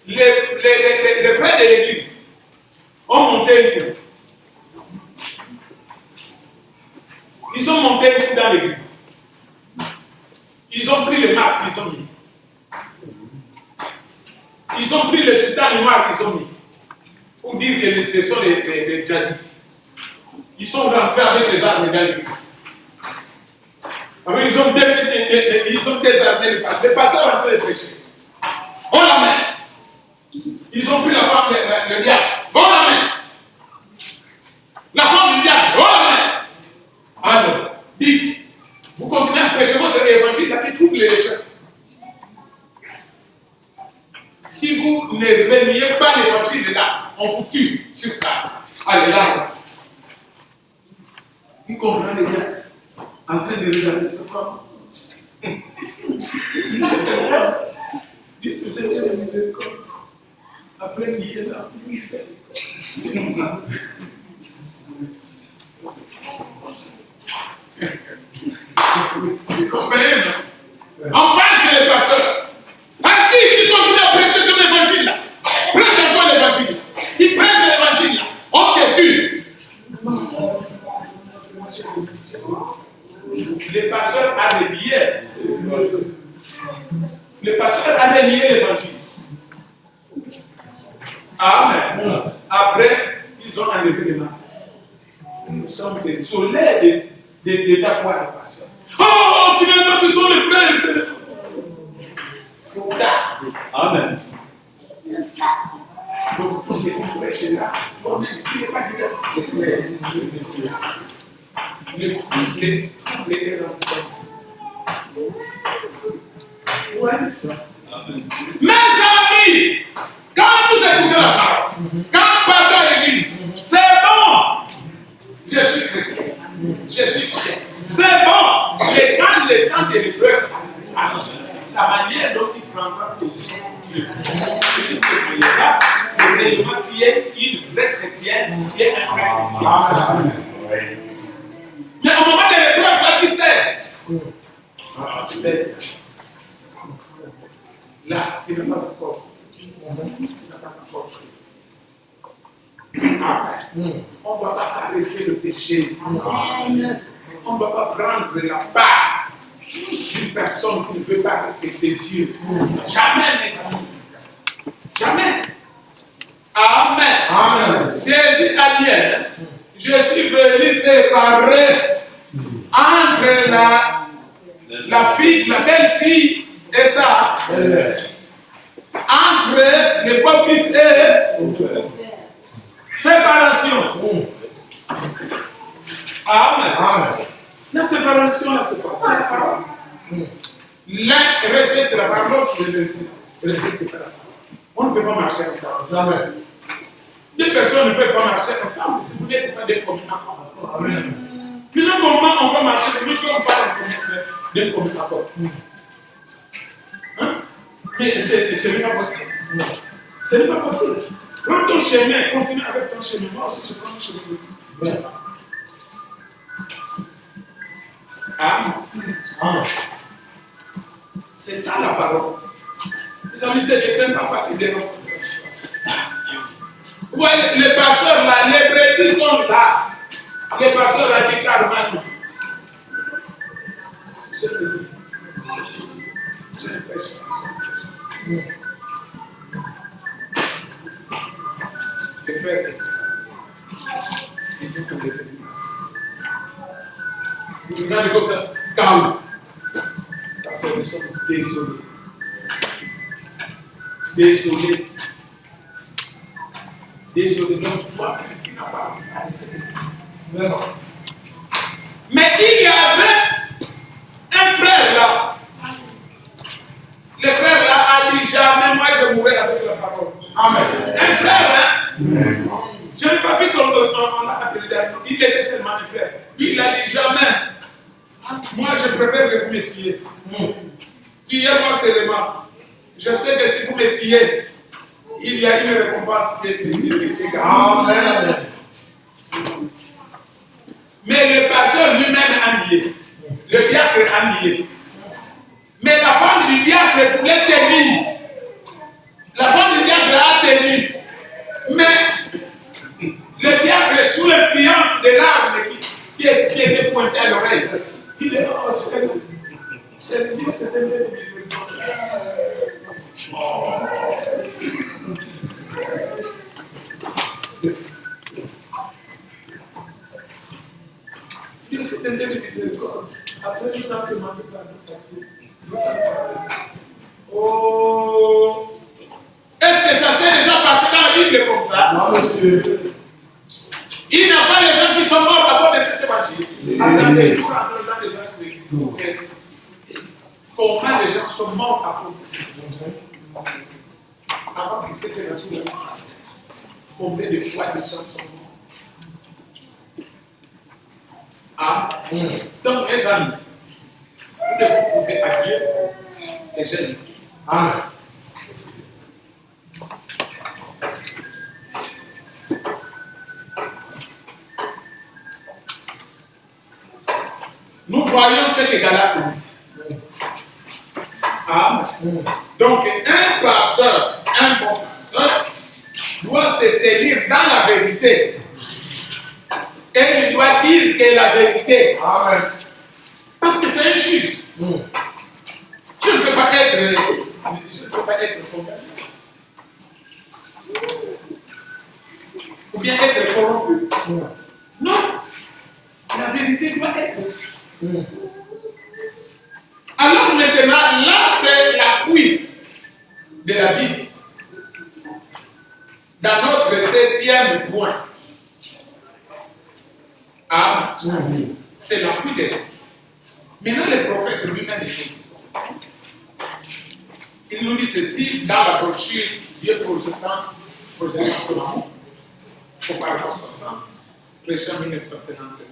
Les frères de l'église ont monté une cour. Ils ont monté une cour dans l'église. Ils ont pris le masque qu'ils ont mis. Ils ont pris le soutane noir qu'ils ont mis. Pour dire que ce sont les djihadistes. Ils sont rentrés avec les armes dans l'église. Ils ont désarmé le pasteur. Le pasteur est en train de prêcher. On l'amène. Ils ont pris la femme, le diable. On l'amène. La femme du diable. On l'amène. Alors, dites, vous continuez à prêcher votre évangile qui trouble les gens. Si vous ne reniez pas l'évangile là, on vous tue sur place. Allez là. Vous comprenez bien? En train de regarder sa femme. Dis Seigneur, dis Seigneur de miséricorde. Après, il est là. Vous comprenez? On parle chez les pasteurs. À qui tu continues à prêcher ton évangile là? Prêche encore l'évangile. Tu prêches l'évangile là. On te tue. Les pasteurs pasteur a dénié. Le pasteur a dénié l'évangile. Amen. Après, ils ont enlevé les masques. Nous sommes désolés de ta foi, le pasteur. Oh, finalement, ce sont les frères. Amen. Donc, pour ce qu'on prêche là, on ne peut pas dire mes amis, quand vous écoutez la parole, quand vous partez à l'église, c'est bon. Je suis chrétien, je suis fier. C'est bon. Et quand le temps de l'épreuve arrive, la manière dont il prendra position, le réellement qui est une vraie chrétienne, qui est un vrai chrétien. Mais au moment de l'épreuve, là, qui sait? Tu laisses. Là, il n'a pas encore. Il n'a pas encore. On ne va pas caresser le péché. On ne va pas prendre la part d'une personne qui ne veut pas respecter Dieu. Jamais, mes amis. Jamais. Amen. Amen. Jésus a dit, je suis venu séparer entre la fille, la belle fille et ça. Entre le beau-fils et séparation. Amen. Amen. La séparation, là, c'est pas ça. L'un respecte la parole, l'autre respecte la parole. On ne peut pas marcher ensemble. Jamais. Deux personnes ne peuvent pas marcher ensemble si vous n'êtes pas des communicants. Amen. Puis là, comment on va marcher? Nous ne sommes pas des communicants. Hein? Mais ce n'est pas possible. Ce n'est pas possible. Prends ton chemin, continue avec ton chemin. Moi aussi, je prends mon chemin. Amen. Amen. C'est ça la parole. Mes amis, c'est pas facile de rencontrer. Ouais, les pasteurs là, les brebis sont là. Les pasteurs a dit carrément. Je te dis. Je ne pêche pas. Les frères, ils ont comme des brebis. Vous regardez comme ça, calme. Parce que nous sommes désolés. Désolé. Désolé, donc toi, tu n'as pas à essayer. Mais il y avait un frère là. Le frère là a dit jamais, moi je mourrai avec la parole. Amen. Un frère, hein? Je n'ai pas vu qu'on l'a appelé d'accord. Il était seulement un frère. Il a dit jamais. Moi je préfère que vous me tuiez. Tuez-moi seulement. Je sais que si vous me tuez, il y a une récompense qui est Amen. Mais le pasteur lui-même a nié. Le diacre a nié. Mais la femme du diacre voulait tenir. La femme du diacre a tenu. Mais le diacre, sous l'influence de l'arme qui était pointé à l'oreille, il est oh, je lui dis, c'était une miséricorde. Dieu s'est donné de miséricorde. Après, nous avons demandé pardon. Oh! Est-ce que ça s'est déjà passé dans la Bible comme ça? Non, monsieur. Il n'y a pas de gens qui sont morts à cause de cette évangile. Attendez, il faut rentrer dans les actes de l'Église. Comment les gens sont morts à cause de cette évangile? Avant que cette évangile, combien de fois les gens sont morts? Ah, donc mes amis, vous devez prouver à Dieu et j'aime. Amen. Nous voyons ce que Galate dit. Amen. Donc un pasteur, un bon pasteur, doit se tenir dans la vérité. Et il doit dire que la vérité. Amen. Parce que c'est injuste. Tu ne peux pas être condamné. Ou bien être corrompu. Non. La vérité doit être dite. Alors maintenant, là c'est l'appui de la Bible. Dans notre 7e point. Amen. C'est l'appui de la Bible. Maintenant, le prophète lui-même dit. Il nous dit ceci dans la brochure Dieu projetant son amour. Au paragraphe 60, prêchant 1957.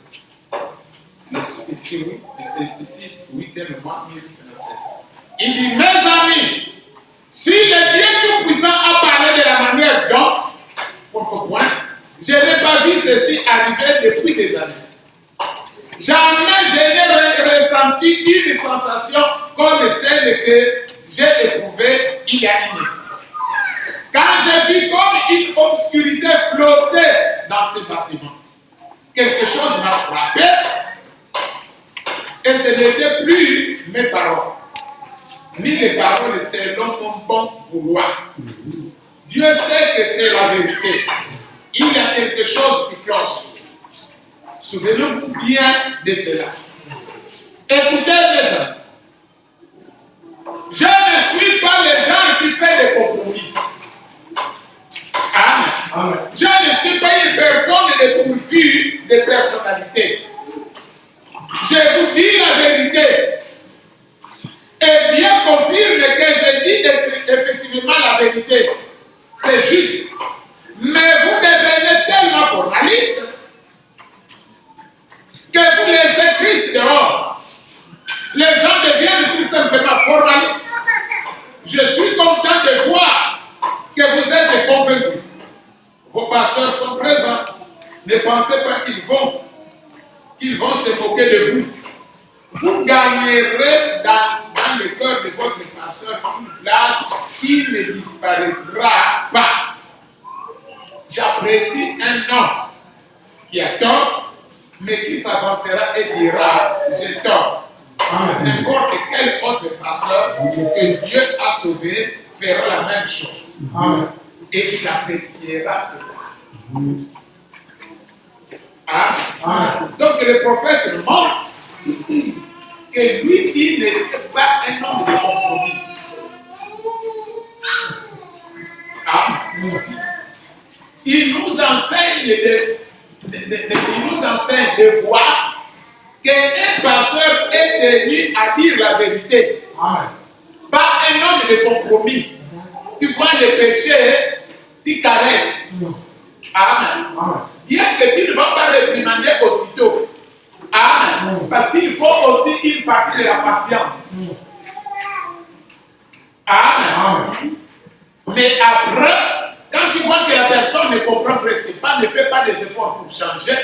Ici, 8e mois 1957. Il dit, mes amis, si le Dieu Tout-Puissant a parlé de la manière dont, je n'ai pas vu ceci arriver depuis des années. Jamais je n'ai ressenti une sensation comme celle que j'ai éprouvée il y a un instant. Quand j'ai vu comme une obscurité flotter dans ce bâtiment, quelque chose m'a frappé et ce n'était plus mes paroles, ni les paroles selon mon bon vouloir. Dieu sait que c'est la vérité. Il y a quelque chose qui cloche. Souvenez-vous bien de cela. Écoutez mes amis. Je ne suis pas les gens qui font des compromis. Amen. Amen. Je ne suis pas une personne dépourvue de personnalité. Je vous dis la vérité. Et bien confirme que je dis effectivement la vérité. C'est juste. Mais vous devenez tellement formaliste que vous laissez Christ dehors. Les gens deviennent tout simplement formalistes. Je suis content de voir que vous êtes convaincus. Vos pasteurs sont présents. Ne pensez pas qu'ils vont se moquer de vous. Vous gagnerez dans le cœur de votre pasteur une place qui ne disparaîtra pas. J'apprécie un homme qui a tort, mais qui s'avancera et dira j'ai tort. N'importe quel autre pasteur que Dieu a sauvé fera la même chose. Amen. Et il appréciera cela. Amen. Donc le prophète montre que lui, il n'était pas un homme de compromis. Amen. Il nous enseigne de voir qu'un pasteur est tenu à dire la vérité. Amen. Pas un homme de compromis. Tu vois le péché, tu caresses. Amen. Amen. Bien que tu ne vas pas réprimander aussitôt. Amen. Parce qu'il faut aussi une partie de la patience. Amen. Mais après, quand tu vois que la personne ne comprend presque pas, ne fait pas des efforts pour changer,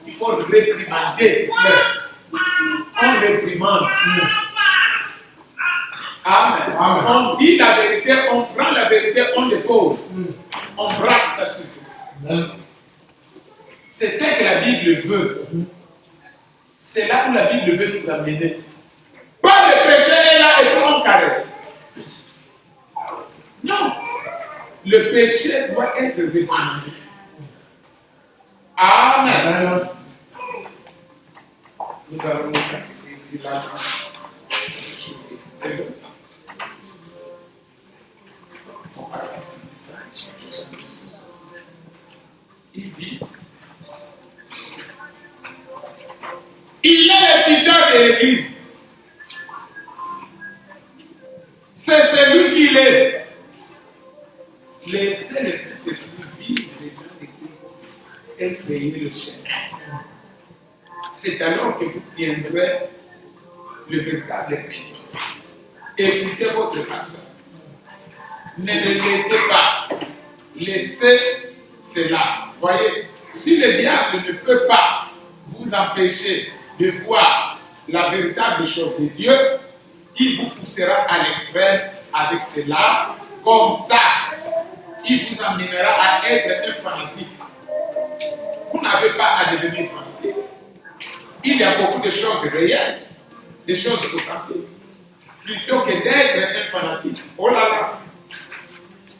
il faut réprimander. On réprimande. Amen. Amen. On dit la vérité, on prend la vérité, on dépose. On braque ça sur tout. C'est ce que la Bible veut. C'est là où la Bible veut nous amener. Pas le péché est là et puis on caresse. Non. Le péché doit être réprimandé. Amen. Nous allons nous ici là. Il dit, il est le tuteur de l'Église. C'est celui qui l'est. Laissez le Saint-Esprit vivre dans l'Église et frayer le chemin. C'est alors que vous tiendrez le véritable pays. Écoutez votre pasteur. Ne le laissez pas. Laissez cela. Voyez, si le diable ne peut pas vous empêcher de voir la véritable chose de Dieu, il vous poussera à l'extrême avec cela. Comme ça, il vous amènera à être un fanatique. Vous n'avez pas à devenir fanatique. Il y a beaucoup de choses réelles des choses authentiques, plutôt que d'être un fanatique. Oh là là!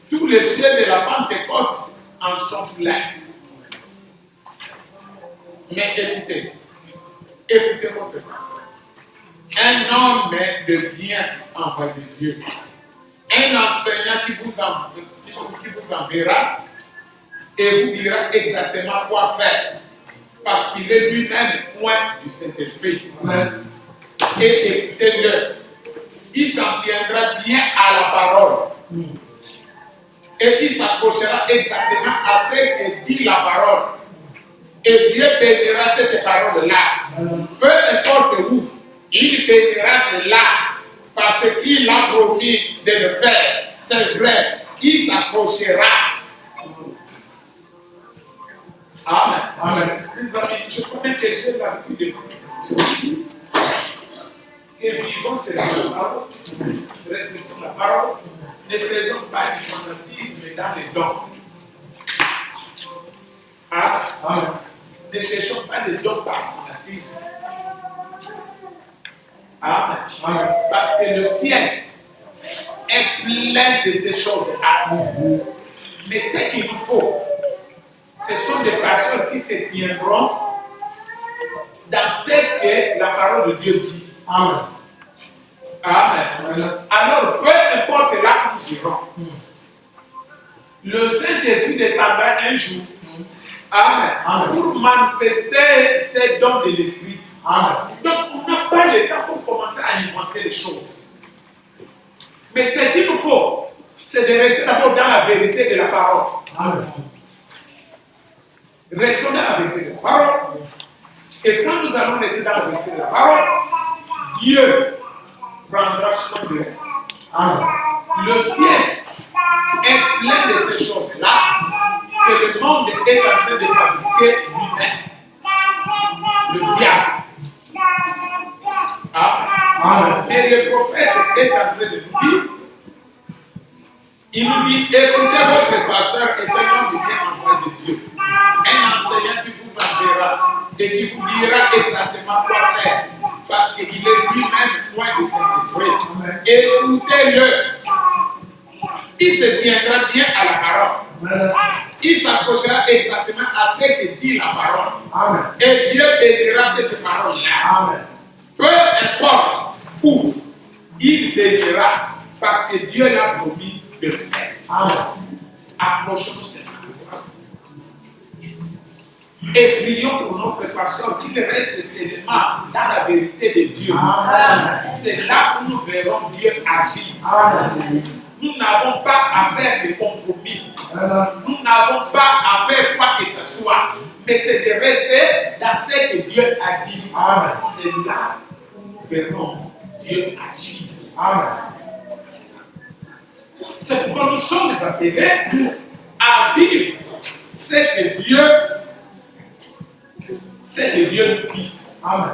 Tous les cieux de la Pentecôte en sont pleins. Mais écoutez votre pasteur. Un homme de bien envoyé de Dieu. Un enseignant qui vous enverra et vous dira exactement quoi faire. Parce qu'il est lui-même point du Saint-Esprit. Et écoutez-le. Il s'en tiendra bien à la parole. Et il s'accrochera exactement à ce que dit la parole. Et Dieu bénira cette parole-là. Peu importe où, il bénira cela parce qu'il a promis de le faire. C'est vrai, il s'accrochera. Amen. Amen. Les amis, je connais que j'ai l'habitude de dire et vivons cette parole, respectons la parole, ne faisons pas du fanatisme dans les dons. Amen. Ne cherchons pas les dons par fanatisme. Amen. Amen. Parce que le ciel est plein de ces choses-là. Mais ce qu'il nous faut, ce sont des personnes qui se tiendront dans ce que la parole de Dieu dit. Amen. Amen. Alors, peu importe là où nous irons, le Saint-Esprit descendra un jour. Amen. Amen. Pour manifester ces dons de l'Esprit. Amen. Donc, on n'a pas le temps pour commencer à inventer les choses. Mais ce qu'il nous faut, c'est de rester d'abord dans la vérité de la parole. Amen. Restons dans la vérité de la parole. Et quand nous allons rester dans la vérité de la parole, Dieu prendra soin de reste. Amen. Le ciel est plein de ces choses-là que le monde est en train de fabriquer lui-même. Le diable. Amen. Et le prophète est en train de nous dire, il nous dit, écoutez votre pasteur est un homme de bien envoyé de Dieu. Un enseignant qui vous enverra et qui vous dira exactement quoi faire. Parce qu'il est lui-même point de Saint-Esprit. Écoutez-le. Il se tiendra bien à la parole. Il s'approchera exactement à ce que dit la parole. Amen. Et Dieu bénira cette parole-là. Peu importe où il bénira, parce que Dieu l'a promis de le faire. Amen. Approchons-nous cette parole. Et prions pour notre pasteur qu'il reste seulement dans la vérité de Dieu. C'est là où nous verrons Dieu agir. Amen. Nous n'avons pas à faire de compromis. Nous n'avons pas à faire quoi que ce soit. Mais c'est de rester dans ce que Dieu a dit. Amen. C'est là où nous verrons Dieu agir. Amen. C'est pourquoi nous sommes appelés à vivre ce que Dieu nous dit. Amen.